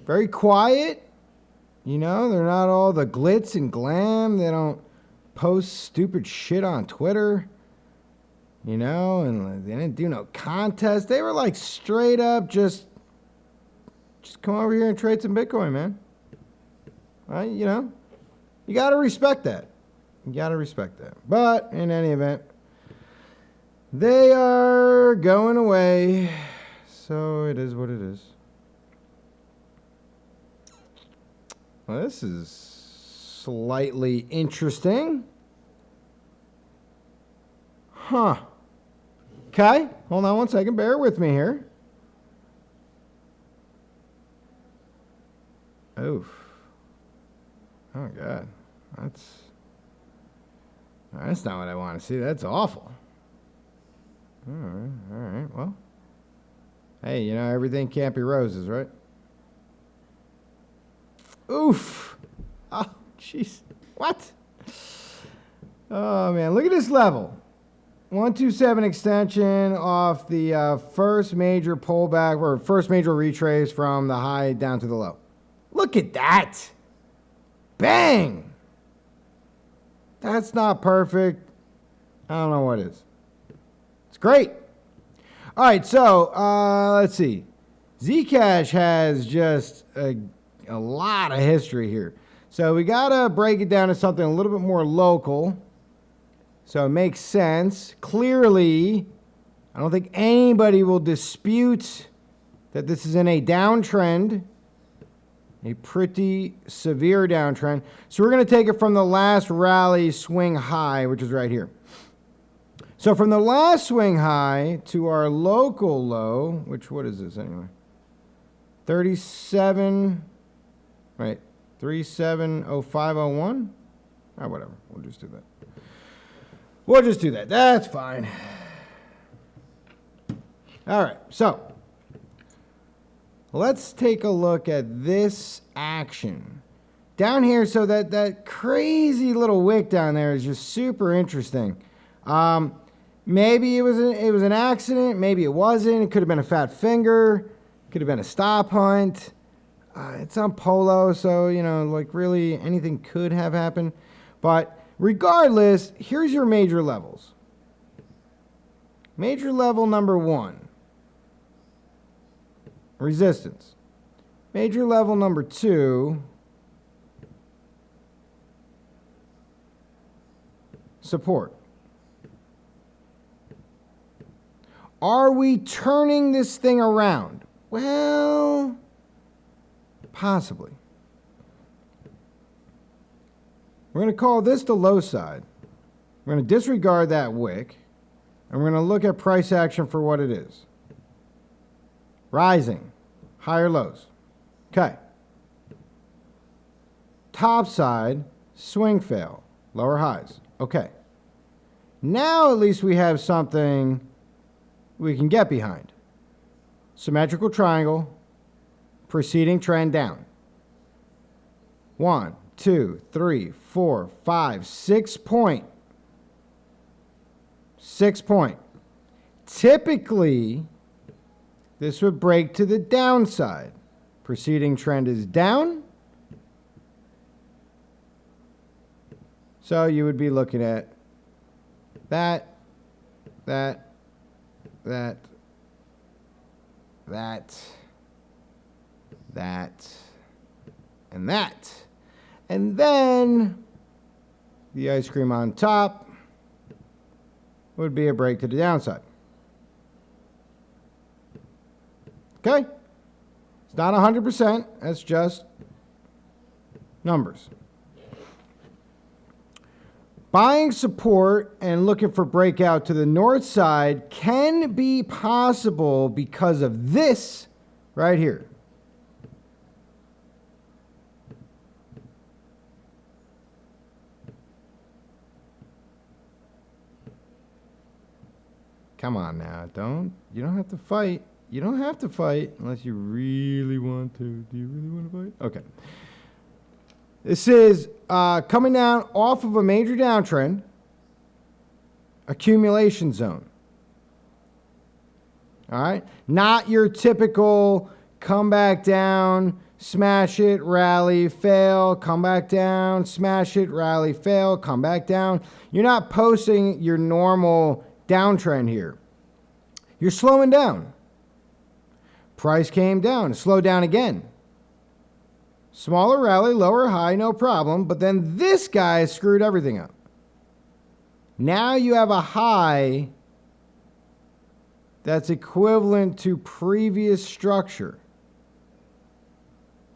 very quiet. You know, they're not all the glitz and glam. They don't post stupid shit on Twitter. You know, and they didn't do no contest. They were like straight up just come over here and trade some Bitcoin, man. You know, you got to respect that. You got to respect that. But in any event, they are going away. So it is what it is. Well, this is slightly interesting. Huh. Okay, hold on one second. Bear with me here. Oof. Oh, God. That's not what I want to see. That's awful. All right. Well, hey, you know, everything can't be roses, right? Oof. Oh, jeez. What? Oh, man. Look at this level. 127 extension off the first major pullback or first major retrace from the high down to the low. Look at that. Bang. That's not perfect. I don't know what is. It's great. All right, so let's see. Zcash has just a lot of history here. So we got to break it down to something a little bit more local. So it makes sense. Clearly, I don't think anybody will dispute that this is in a downtrend. A pretty severe downtrend. So we're going to take it from the last rally swing high, which is right here. So from the last swing high to our local low, which, what is this anyway? 37, right, 370501? Ah, whatever, we'll just do that. We'll just do that, that's fine. All right, so let's take a look at this action. Down here, so that crazy little wick down there is just super interesting. Maybe it was an accident, maybe it wasn't. It could have been a fat finger, could have been a stop hunt. It's on Polo, so, you know, like really anything could have happened. But regardless, here's your major levels. Major level number 1. Resistance. Major level number 2, support. Are we turning this thing around? Well, possibly. We're going to call this the low side. We're going to disregard that wick, and we're going to look at price action for what it is. Rising, higher lows. Okay. Top side, swing fail, lower highs. Okay. Now at least we have something we can get behind. Symmetrical triangle, preceding trend down. 1, 2, 3, 4, 5, 6 point. 6 point. Typically, this would break to the downside. Preceding trend is down. So you would be looking at that, and that. And then the ice cream on top would be a break to the downside. Okay? It's not 100%. That's just numbers. Buying support and looking for breakout to the north side can be possible because of this right here. Come on now, you don't have to fight. You don't have to fight unless you really want to. Do you really want to fight? Okay. This is coming down off of a major downtrend, accumulation zone. All right? Not your typical come back down, smash it, rally, fail, come back down, smash it, rally, fail, come back down. You're not posting your normal downtrend here. You're slowing down. Price came down, slowed down again. Smaller rally, lower high, no problem. But then this guy screwed everything up. Now you have a high that's equivalent to previous structure.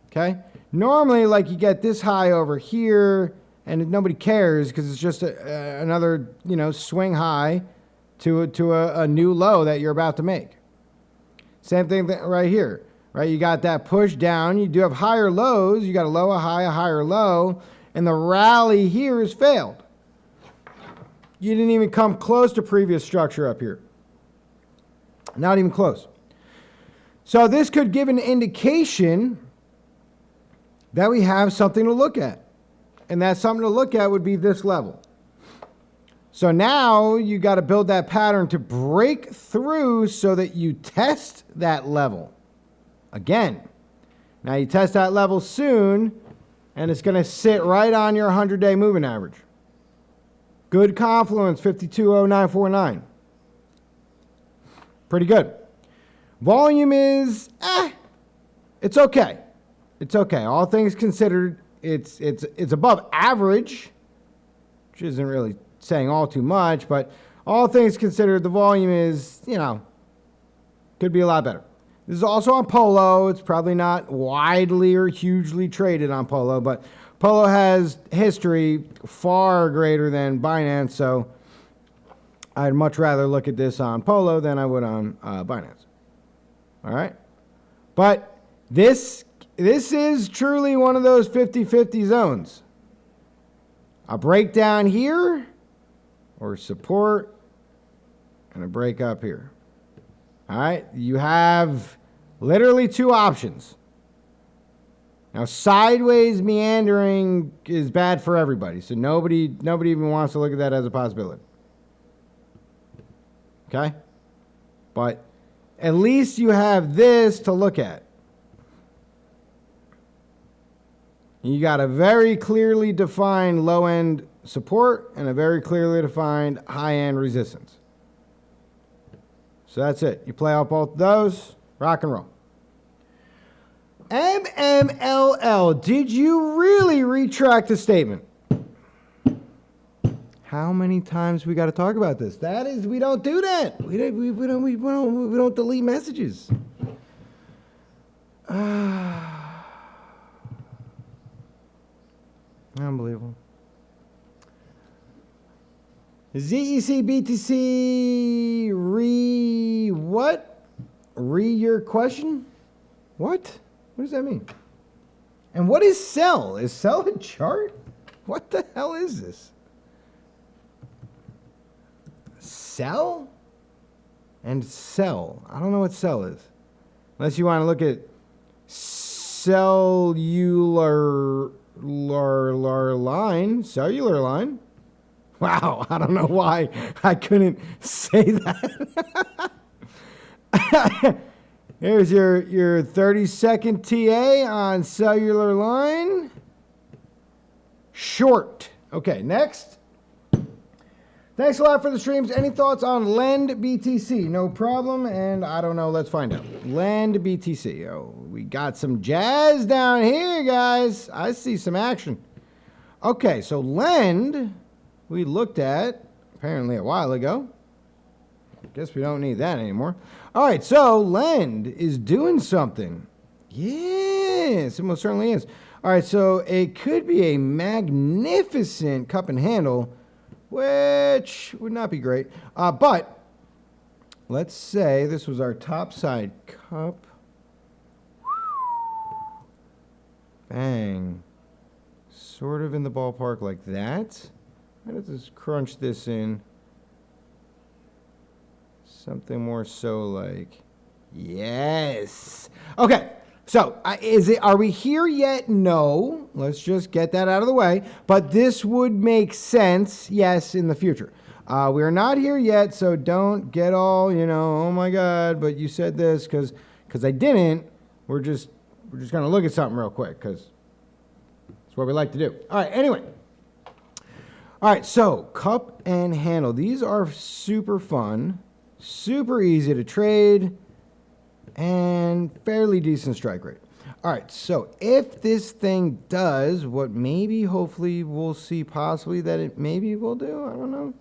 Okay? Normally, like, you get this high over here, and nobody cares because it's just another, swing high to a new low that you're about to make. Same thing right here, right? You got that push down. You do have higher lows. You got a low, a high, a higher low, and the rally here has failed. You didn't even come close to previous structure up here. Not even close. So this could give an indication that we have something to look at. And that something to look at would be this level. So now you got to build that pattern to break through so that you test that level. Again, now you test that level soon, and it's going to sit right on your 100-day moving average. Good confluence, 520949. Pretty good. Volume is, it's okay. It's okay. All things considered, it's above average, which isn't really saying all too much, but all things considered, the volume is, could be a lot better. This is also on Polo. It's probably not widely or hugely traded on Polo, but Polo has history far greater than Binance, so I'd much rather look at this on Polo than I would on Binance. All right? But this is truly one of those 50-50 zones. A breakdown here, or support, and a break up here. All right? You have literally two options. Now, sideways meandering is bad for everybody, so nobody even wants to look at that as a possibility. Okay? But at least you have this to look at. You got a very clearly defined low-end support and a very clearly defined high-end resistance. So that's it. You play out both of those, rock and roll. MMLL, did you really retract the statement? How many times we got to talk about this? That is, we don't do that. We don't delete messages. Unbelievable. ZEC BTC what? Your question? What? What does that mean? And what is sell? Is sell a chart? What the hell is this? Sell? And sell. I don't know what sell is. Unless you want to look at cellular line. Wow, I don't know why I couldn't say that. Here's your 30-second TA on cellular line. Short. Okay, next. Thanks a lot for the streams. Any thoughts on Lend BTC? No problem, and I don't know. Let's find out. Lend BTC. Oh, we got some jazz down here, guys. I see some action. Okay, so Lend we looked at apparently a while ago. Guess we don't need that anymore. All right, so Lend is doing something. Yes, it most certainly is. All right, so it could be a magnificent cup and handle, which would not be great. But let's say this was our top side cup. Bang. Sort of in the ballpark like that. Let's just crunch this in. Something more so like, yes. Okay, so are we here yet? No. Let's just get that out of the way. But this would make sense, yes, in the future. We are not here yet, so don't get all, oh my God, but you said this because I didn't. We're just going to look at something real quick because it's what we like to do. All right, anyway. All right, so cup and handle. These are super fun, super easy to trade, and fairly decent strike rate. All right, so if this thing does what maybe, hopefully, we'll see possibly that it maybe will do, I don't know.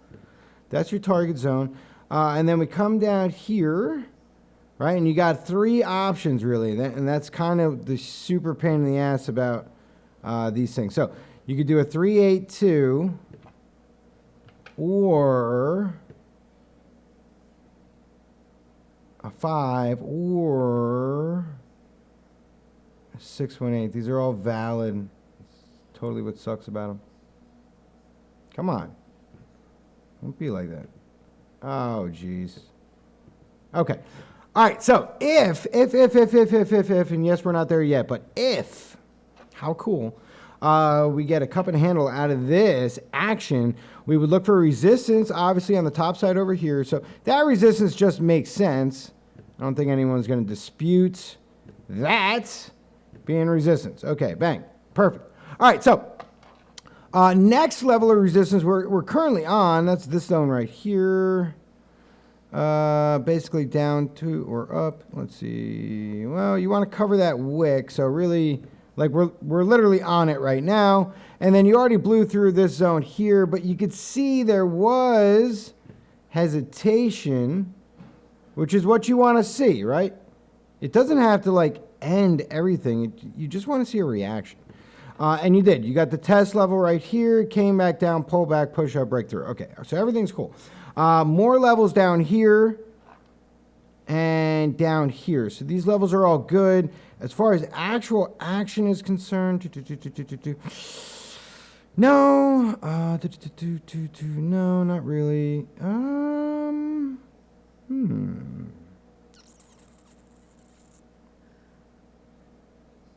That's your target zone. And then we come down here, right? And you got three options, really. And that's kind of the super pain in the ass about these things. So you could do a 382 or a 5 or a 618. These are all valid. It's totally what sucks about them. Come on. Don't be like that. Oh, jeez. Okay. All right. So if, and yes, we're not there yet, but if, how cool, we get a cup and handle out of this action, we would look for resistance, obviously, on the top side over here. So that resistance just makes sense. I don't think anyone's going to dispute that being resistance. Okay, bang. Perfect. All right, so next level of resistance we're currently on, that's this zone right here. Basically down to or up. Let's see. Well, you want to cover that wick, so really, like we're literally on it right now. And then you already blew through this zone here, but you could see there was hesitation, which is what you want to see, right? It doesn't have to like end everything. You just want to see a reaction. And you did. You got the test level right here, came back down, pull back, push up, breakthrough. Okay, so everything's cool. More levels down here and down here. So these levels are all good. As far as actual action is concerned, no, no, not really.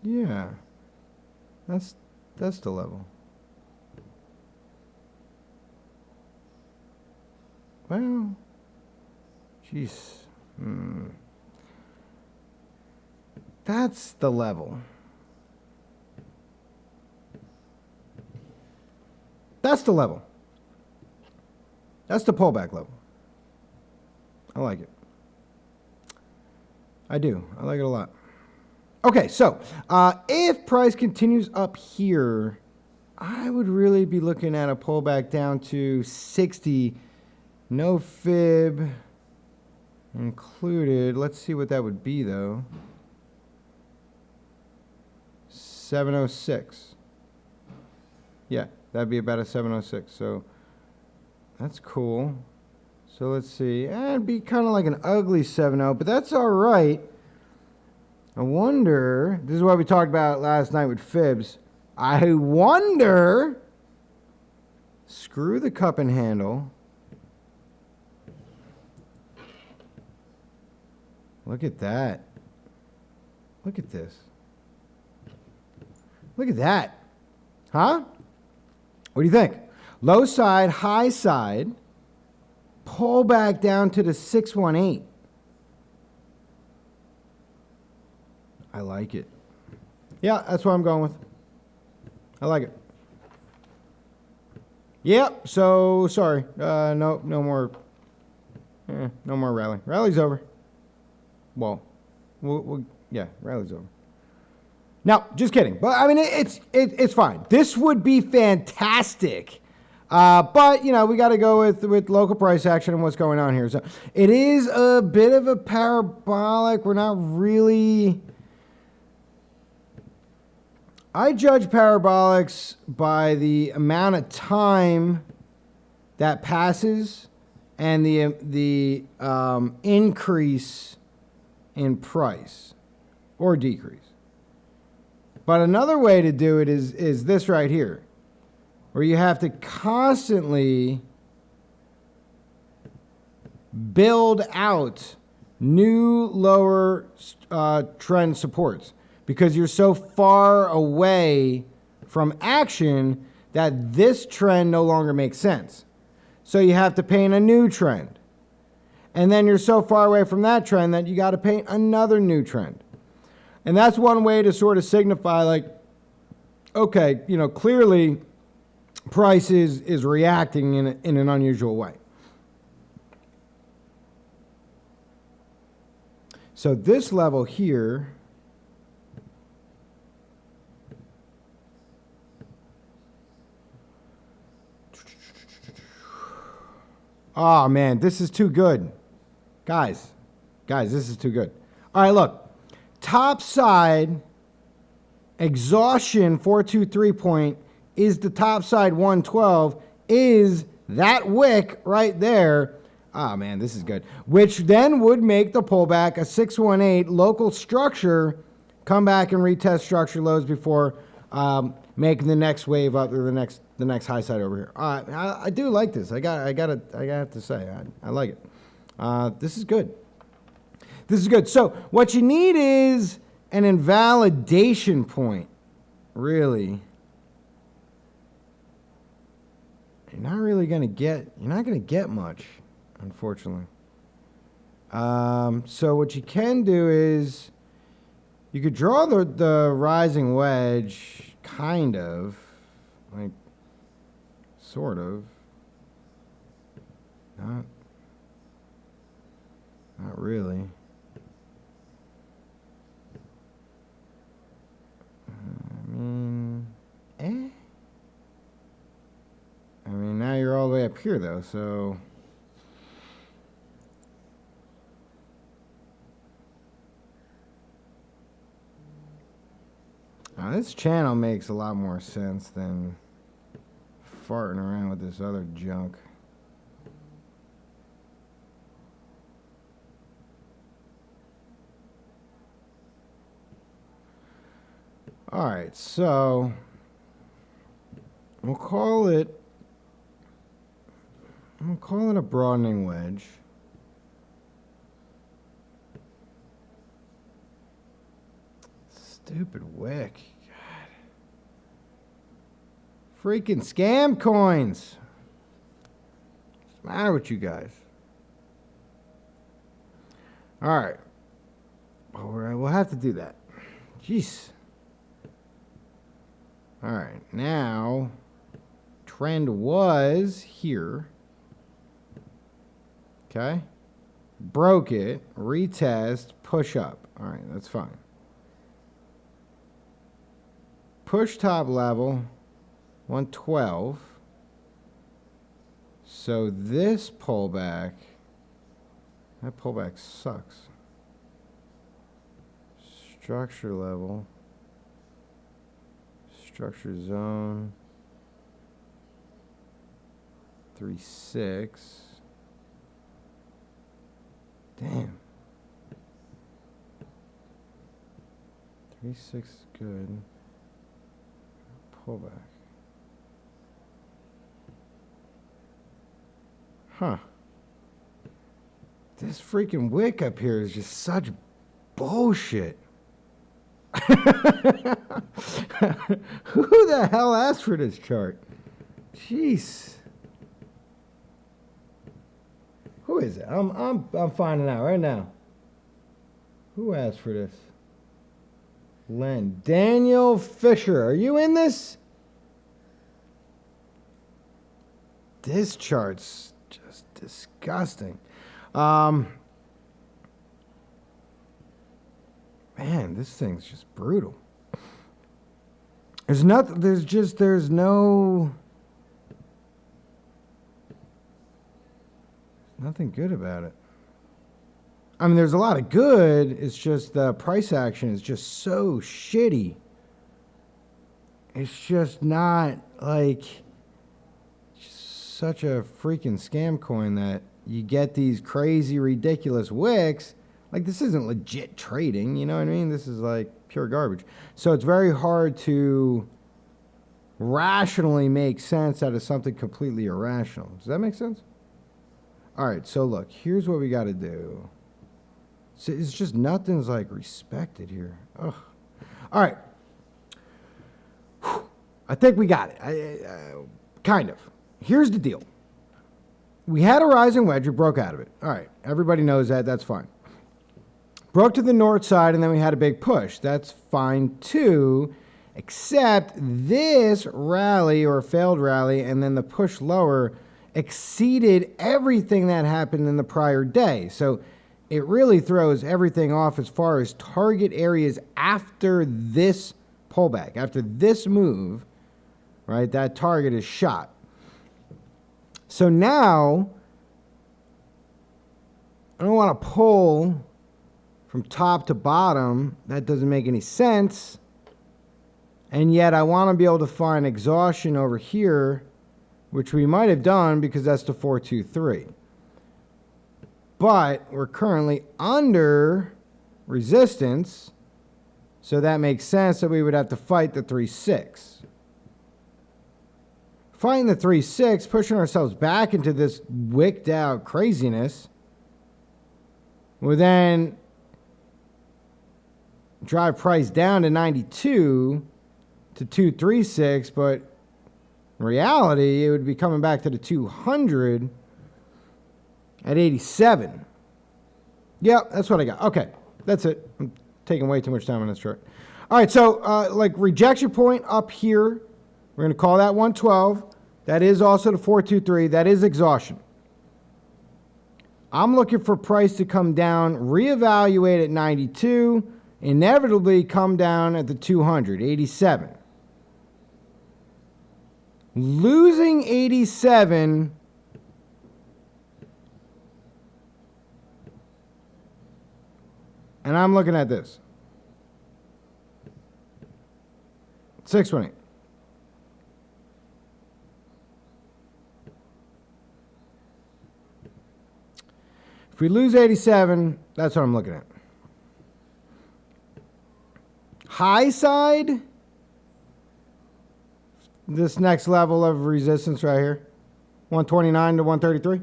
Yeah, that's the level. Well, jeez. That's the level. That's the level. That's the pullback level. I like it. I do. I like it a lot. Okay, so if price continues up here, I would really be looking at a pullback down to 60. No fib included. Let's see what that would be, though. 706. Yeah, that'd be about a 706. So that's cool. So let's see. It'd be kind of like an ugly 7-0, but that's all right. I wonder, this is what we talked about last night with fibs. I wonder, screw the cup and handle. Look at that. Look at this. Look at that. Huh? What do you think? Low side, high side, pull back down to the 618. I like it. Yeah, that's what I'm going with. I like it. Yep, so sorry. No more rally. Rally's over. Well, yeah, rally's over. No, just kidding. But I mean, it's fine. This would be fantastic. But you know, we got to go with local price action and what's going on here. So it is a bit of a parabolic. We're not really. I judge parabolics by the amount of time that passes and the increase in price or decrease. But another way to do it is this right here, where you have to constantly build out new lower trend supports because you're so far away from action that this trend no longer makes sense. So you have to paint a new trend. And then you're so far away from that trend that you got to paint another new trend. And that's one way to sort of signify, like, okay, you know, clearly price is reacting in an unusual way. So this level here, oh man, this is too good. Guys, this is too good. All right, look. Top side exhaustion 423 point is the top side 112, is that wick right there. Ah, man, this is good. Which then would make the pullback a 618 local structure, come back and retest structure lows before making the next wave up to the next high side over here. I do like this. I have to say, I like it. This is good. This is good. So what you need is an invalidation point, really. You're not going to get much, unfortunately. So what you can do is you could draw the rising wedge, kind of, like, sort of. Not really. I mean, now you're all the way up here, though, so. Now, this channel makes a lot more sense than farting around with this other junk. All right, so we'll call it a broadening wedge. Stupid wick. God. Freaking scam coins. What's the matter with you guys? All right. All right, we'll have to do that. Jeez. All right, now trend was here. Okay. Broke it, retest, push up. All right, that's fine. Push top level, 112. So this pullback, that pullback sucks. Structure level, structure zone, 3.6. Damn. 3.6 is good. Pullback. Huh. This freaking wick up here is just such bullshit. Who the hell asked for this chart? Jeez. Who is it? I'm finding out right now. Who asked for this? Len. Daniel Fisher. Are you in this? This chart's just disgusting. Man, this thing's just brutal. There's nothing good about it. I mean, there's a lot of good. It's just the price action is just so shitty. It's just not like just such a freaking scam coin that you get these crazy, ridiculous wicks. Like, this isn't legit trading, you know what I mean? This is like pure garbage. So it's very hard to rationally make sense out of something completely irrational. Does that make sense? All right, so look, here's what we got to do. So it's just nothing's like respected here. Ugh. All right. Whew. I think we got it. Kind of. Here's the deal. We had a rising wedge. We broke out of it. All right. Everybody knows that. That's fine. Broke to the north side, and then we had a big push. That's fine, too, except this rally or failed rally and then the push lower exceeded everything that happened in the prior day. So it really throws everything off as far as target areas after this pullback, after this move, right? That target is shot. So now I don't want to pull from top to bottom. That doesn't make any sense. And yet I want to be able to find exhaustion over here, which we might have done because that's the 423. But we're currently under resistance, so that makes sense that we would have to fight the 3.6. Fighting the 3.6, pushing ourselves back into this wicked out craziness, will then drive price down to 92 to 236, but in reality, it would be coming back to the 200 at 87. Yep, that's what I got. Okay, that's it. I'm taking way too much time on this chart. All right, so like rejection point up here, we're going to call that 112. That is also the 423. That is exhaustion. I'm looking for price to come down, reevaluate at 92, inevitably come down at the 200, 87. Losing 87 and I'm looking at this. 618. If we lose 87, that's what I'm looking at. High side, this next level of resistance right here, 129 to 133.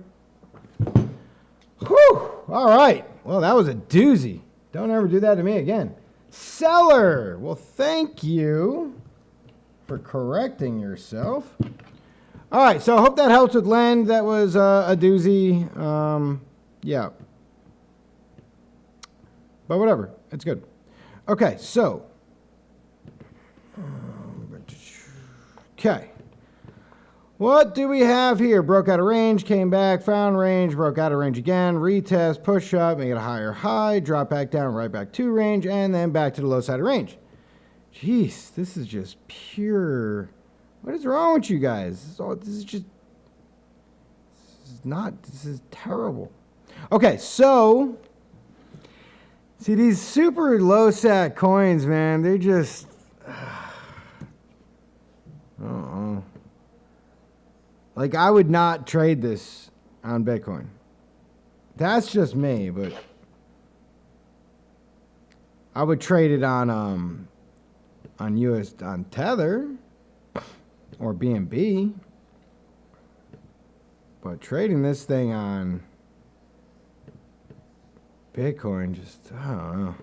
Whew! All right. Well, that was a doozy. Don't ever do that to me again. Seller. Well, thank you for correcting yourself. All right. So I hope that helps with Len. That was a doozy. Yeah. But whatever. It's good. Okay. So. Okay. What do we have here? Broke out of range, came back, found range, broke out of range again, retest, push up, make it a higher high, drop back down, right back to range, and then back to the low side of range. Jeez, this is just pure. What is wrong with you guys? This is terrible. Okay, so see these super low sat coins, man, they're just like, I would not trade this on Bitcoin. That's just me, but I would trade it on Tether or BNB. But trading this thing on Bitcoin just, I don't know.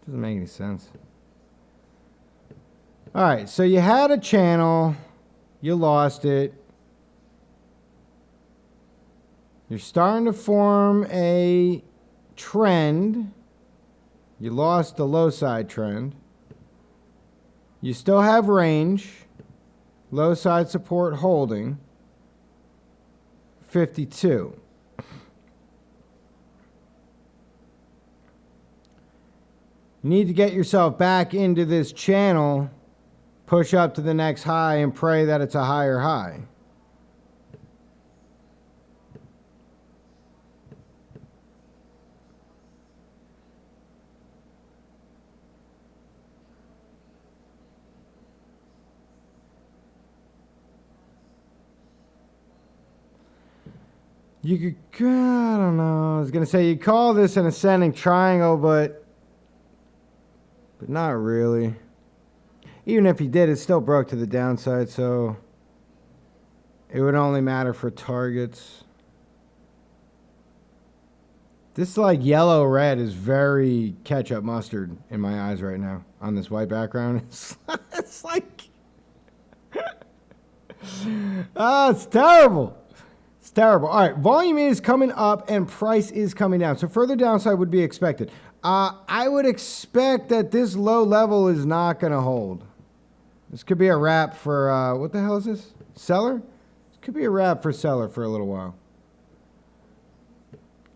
Doesn't make any sense. All right, so you had a channel, you lost it. You're starting to form a trend. You lost the low side trend. You still have range. Low side support holding. 52. You need to get yourself back into this channel, push up to the next high, and pray that it's a higher high. You could, I don't know, I was going to say you call this an ascending triangle, but not really. Even if he did, it still broke to the downside, so it would only matter for targets. This like yellow-red is very ketchup mustard in my eyes right now on this white background. It's like, it's terrible. It's terrible. All right, volume is coming up and price is coming down. So further downside would be expected. I would expect that this low level is not going to hold. This could be a wrap for, what the hell is this? Seller? This could be a wrap for seller for a little while.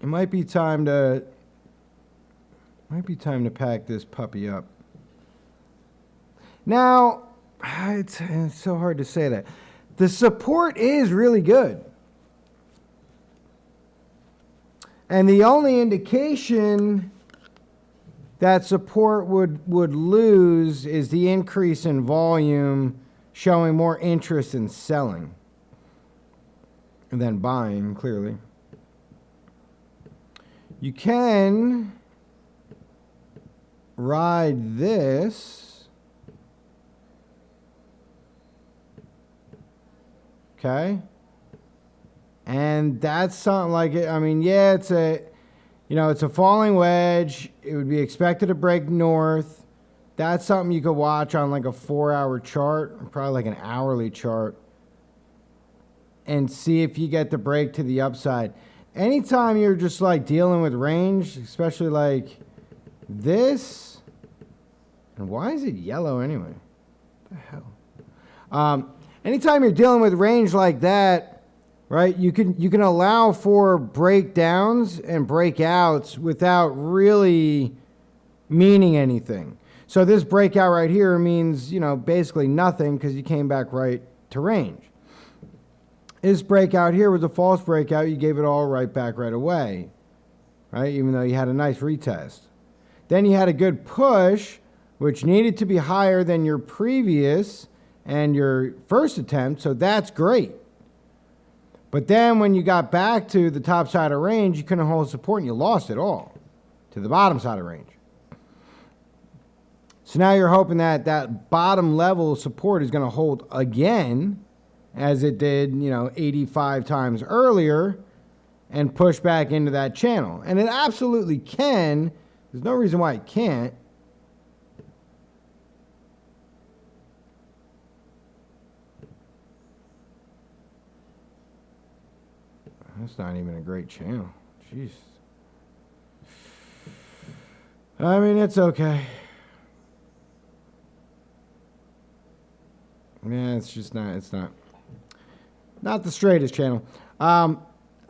It might be time to pack this puppy up. Now, it's so hard to say that. The support is really good. And the only indication that support would lose is the increase in volume showing more interest in selling and then buying, clearly. You can ride this. Okay. And that's something like it. I mean, yeah, it's a falling wedge. It would be expected to break north. That's something you could watch on like a 4-hour chart, probably like an hourly chart, and see if you get the break to the upside. Anytime you're just like dealing with range, especially like this, and why is it yellow anyway? What the hell? Anytime you're dealing with range like that, right, you can allow for breakdowns and breakouts without really meaning anything. So this breakout right here means, basically nothing because you came back right to range. This breakout here was a false breakout. You gave it all right back right away, right? Even though you had a nice retest. Then you had a good push, which needed to be higher than your previous and your first attempt, so that's great. But then when you got back to the top side of range, you couldn't hold support and you lost it all to the bottom side of range. So now you're hoping that that bottom level support is going to hold again, as it did, 85 times earlier, and push back into that channel. And it absolutely can. There's no reason why it can't. That's not even a great channel. Jeez. I mean, it's okay. Yeah, it's just not, not the straightest channel. I'm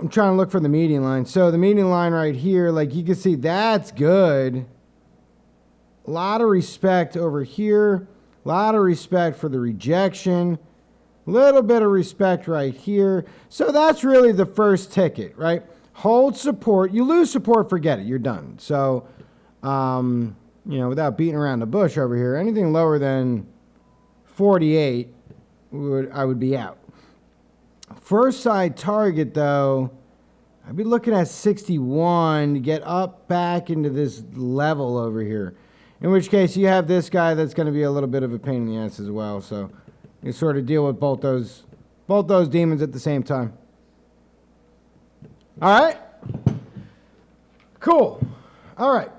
trying to look for the median line. So the median line right here, like you can see, that's good. A lot of respect over here. A lot of respect for the rejection. A little bit of respect right here. So that's really the first ticket, right? Hold support. You lose support, forget it. You're done. So, without beating around the bush over here, anything lower than 48, I would be out. First side target, though, I'd be looking at 61 to get up back into this level over here. In which case, you have this guy that's going to be a little bit of a pain in the ass as well. So you sort of deal with both those demons at the same time. All right? Cool. All right.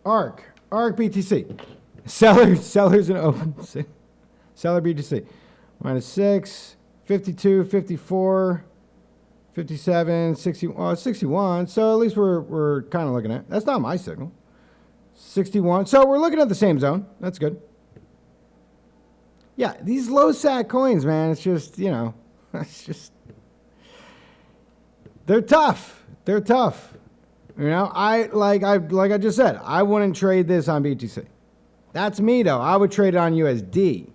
ARK BTC. Sellers and open. Seller BTC. Minus 6, 52, 54, 57, 60, 61. So at least we're kind of looking at. That's not my signal. 61. So we're looking at the same zone. That's good. Yeah, these low sat coins, man, it's just, it's just, they're tough. They're tough. Like I just said, I wouldn't trade this on BTC. That's me, though. I would trade it on USDT,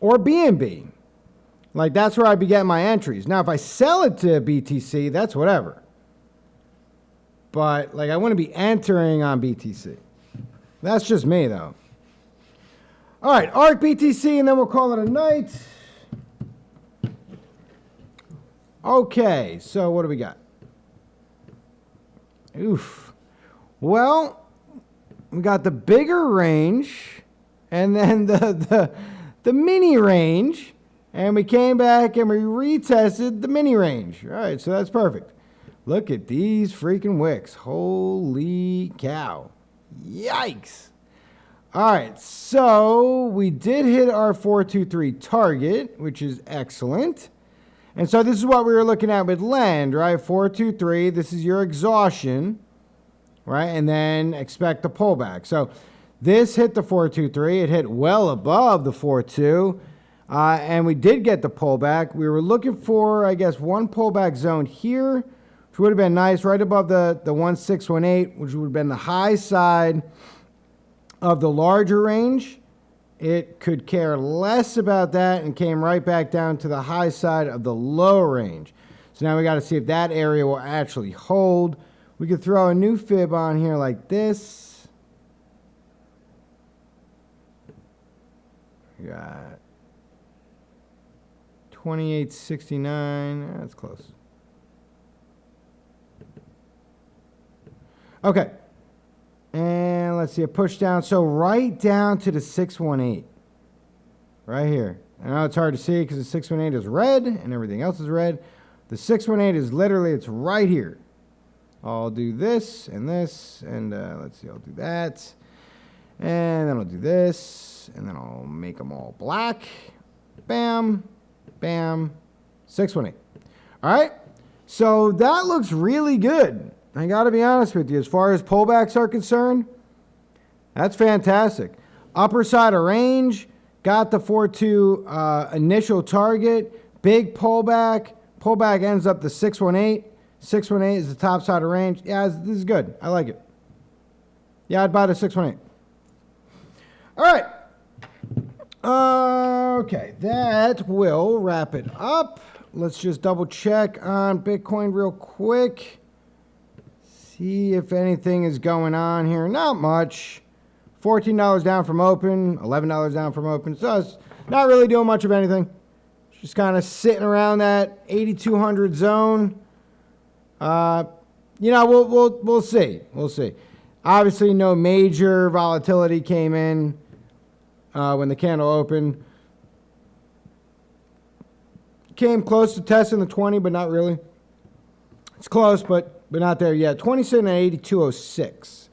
or BNB. Like, that's where I'd be getting my entries. Now, if I sell it to BTC, that's whatever. But, I wouldn't be entering on BTC. That's just me, though. All right, ARK BTC, and then we'll call it a night. Okay, so what do we got? Oof. Well, we got the bigger range and then the mini range, and we came back and we retested the mini range. All right, so that's perfect. Look at these freaking wicks. Holy cow. Yikes. All right, so we did hit our 423 target, which is excellent. And so this is what we were looking at with Lend, right? 423, this is your exhaustion, right? And then expect the pullback. So this hit the 423. It hit well above the 42. And we did get the pullback. We were looking for, I guess, one pullback zone here, which would have been nice, right above the 1618, which would have been the high side of the larger range. It could care less about that and came right back down to the high side of the low range. So now we got to see if that area will actually hold. We could throw a new fib on here like this. We got 2869. That's close. Okay. And let's see, a push down. So right down to the 618. Right here. I know it's hard to see because the 618 is red and everything else is red. The 618 is literally, it's right here. I'll do this, and let's see, I'll do that. And then I'll do this, and then I'll make them all black. Bam, bam, 618. All right, so that looks really good. I got to be honest with you. As far as pullbacks are concerned, that's fantastic. Upper side of range, got the 4-2 initial target. Big pullback. Pullback ends up the 618. 618 is the top side of range. Yeah, this is good. I like it. Yeah, I'd buy the 618. All right. Okay, that will wrap it up. Let's just double check on Bitcoin real quick. See if anything is going on here. Not much. $14 down from open, $11 down from open. So it's not really doing much of anything. Just kind of sitting around that 8,200 zone. We'll see. We'll see. Obviously, no major volatility came in when the candle opened. Came close to testing the 20, but not really. It's close, but not there yet. 20 sitting at 82.06.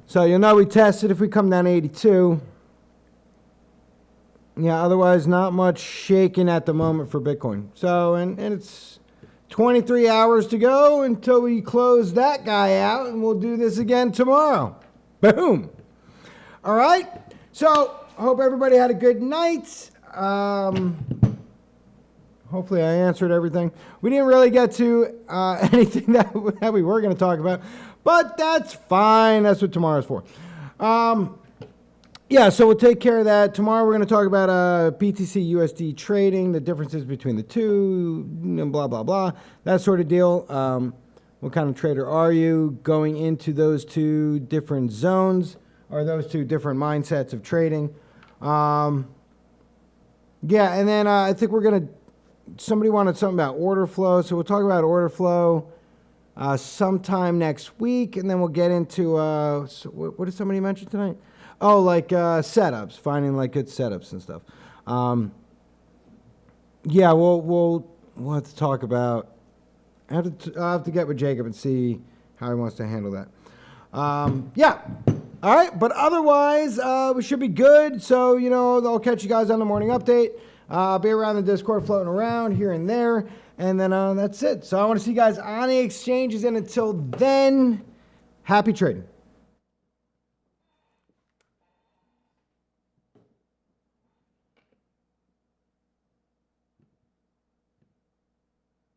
So you'll know we tested if we come down to 82. Yeah, otherwise not much shaking at the moment for Bitcoin. So, and it's 23 hours to go until we close that guy out, and we'll do this again tomorrow. Boom. All right. So, I hope everybody had a good night. Hopefully I answered everything. We didn't really get to anything that we were going to talk about, but that's fine. That's what tomorrow's for. Yeah, so we'll take care of that. Tomorrow we're going to talk about BTC USD trading, the differences between the two, blah, blah, blah, that sort of deal. What kind of trader are you going into those two different zones or those two different mindsets of trading? Yeah, and then I think we're going to, somebody wanted something about order flow, so we'll talk about order flow sometime next week, and then we'll get into, what did somebody mention tonight? Oh, like setups, finding like good setups and stuff. Yeah, we'll have to talk about. I'll have to get with Jacob and see how he wants to handle that. Yeah, all right. But otherwise, we should be good. So I'll catch you guys on the morning update. I'll be around the Discord, floating around here and there, and then that's it. So I want to see you guys on the exchanges, and until then, happy trading.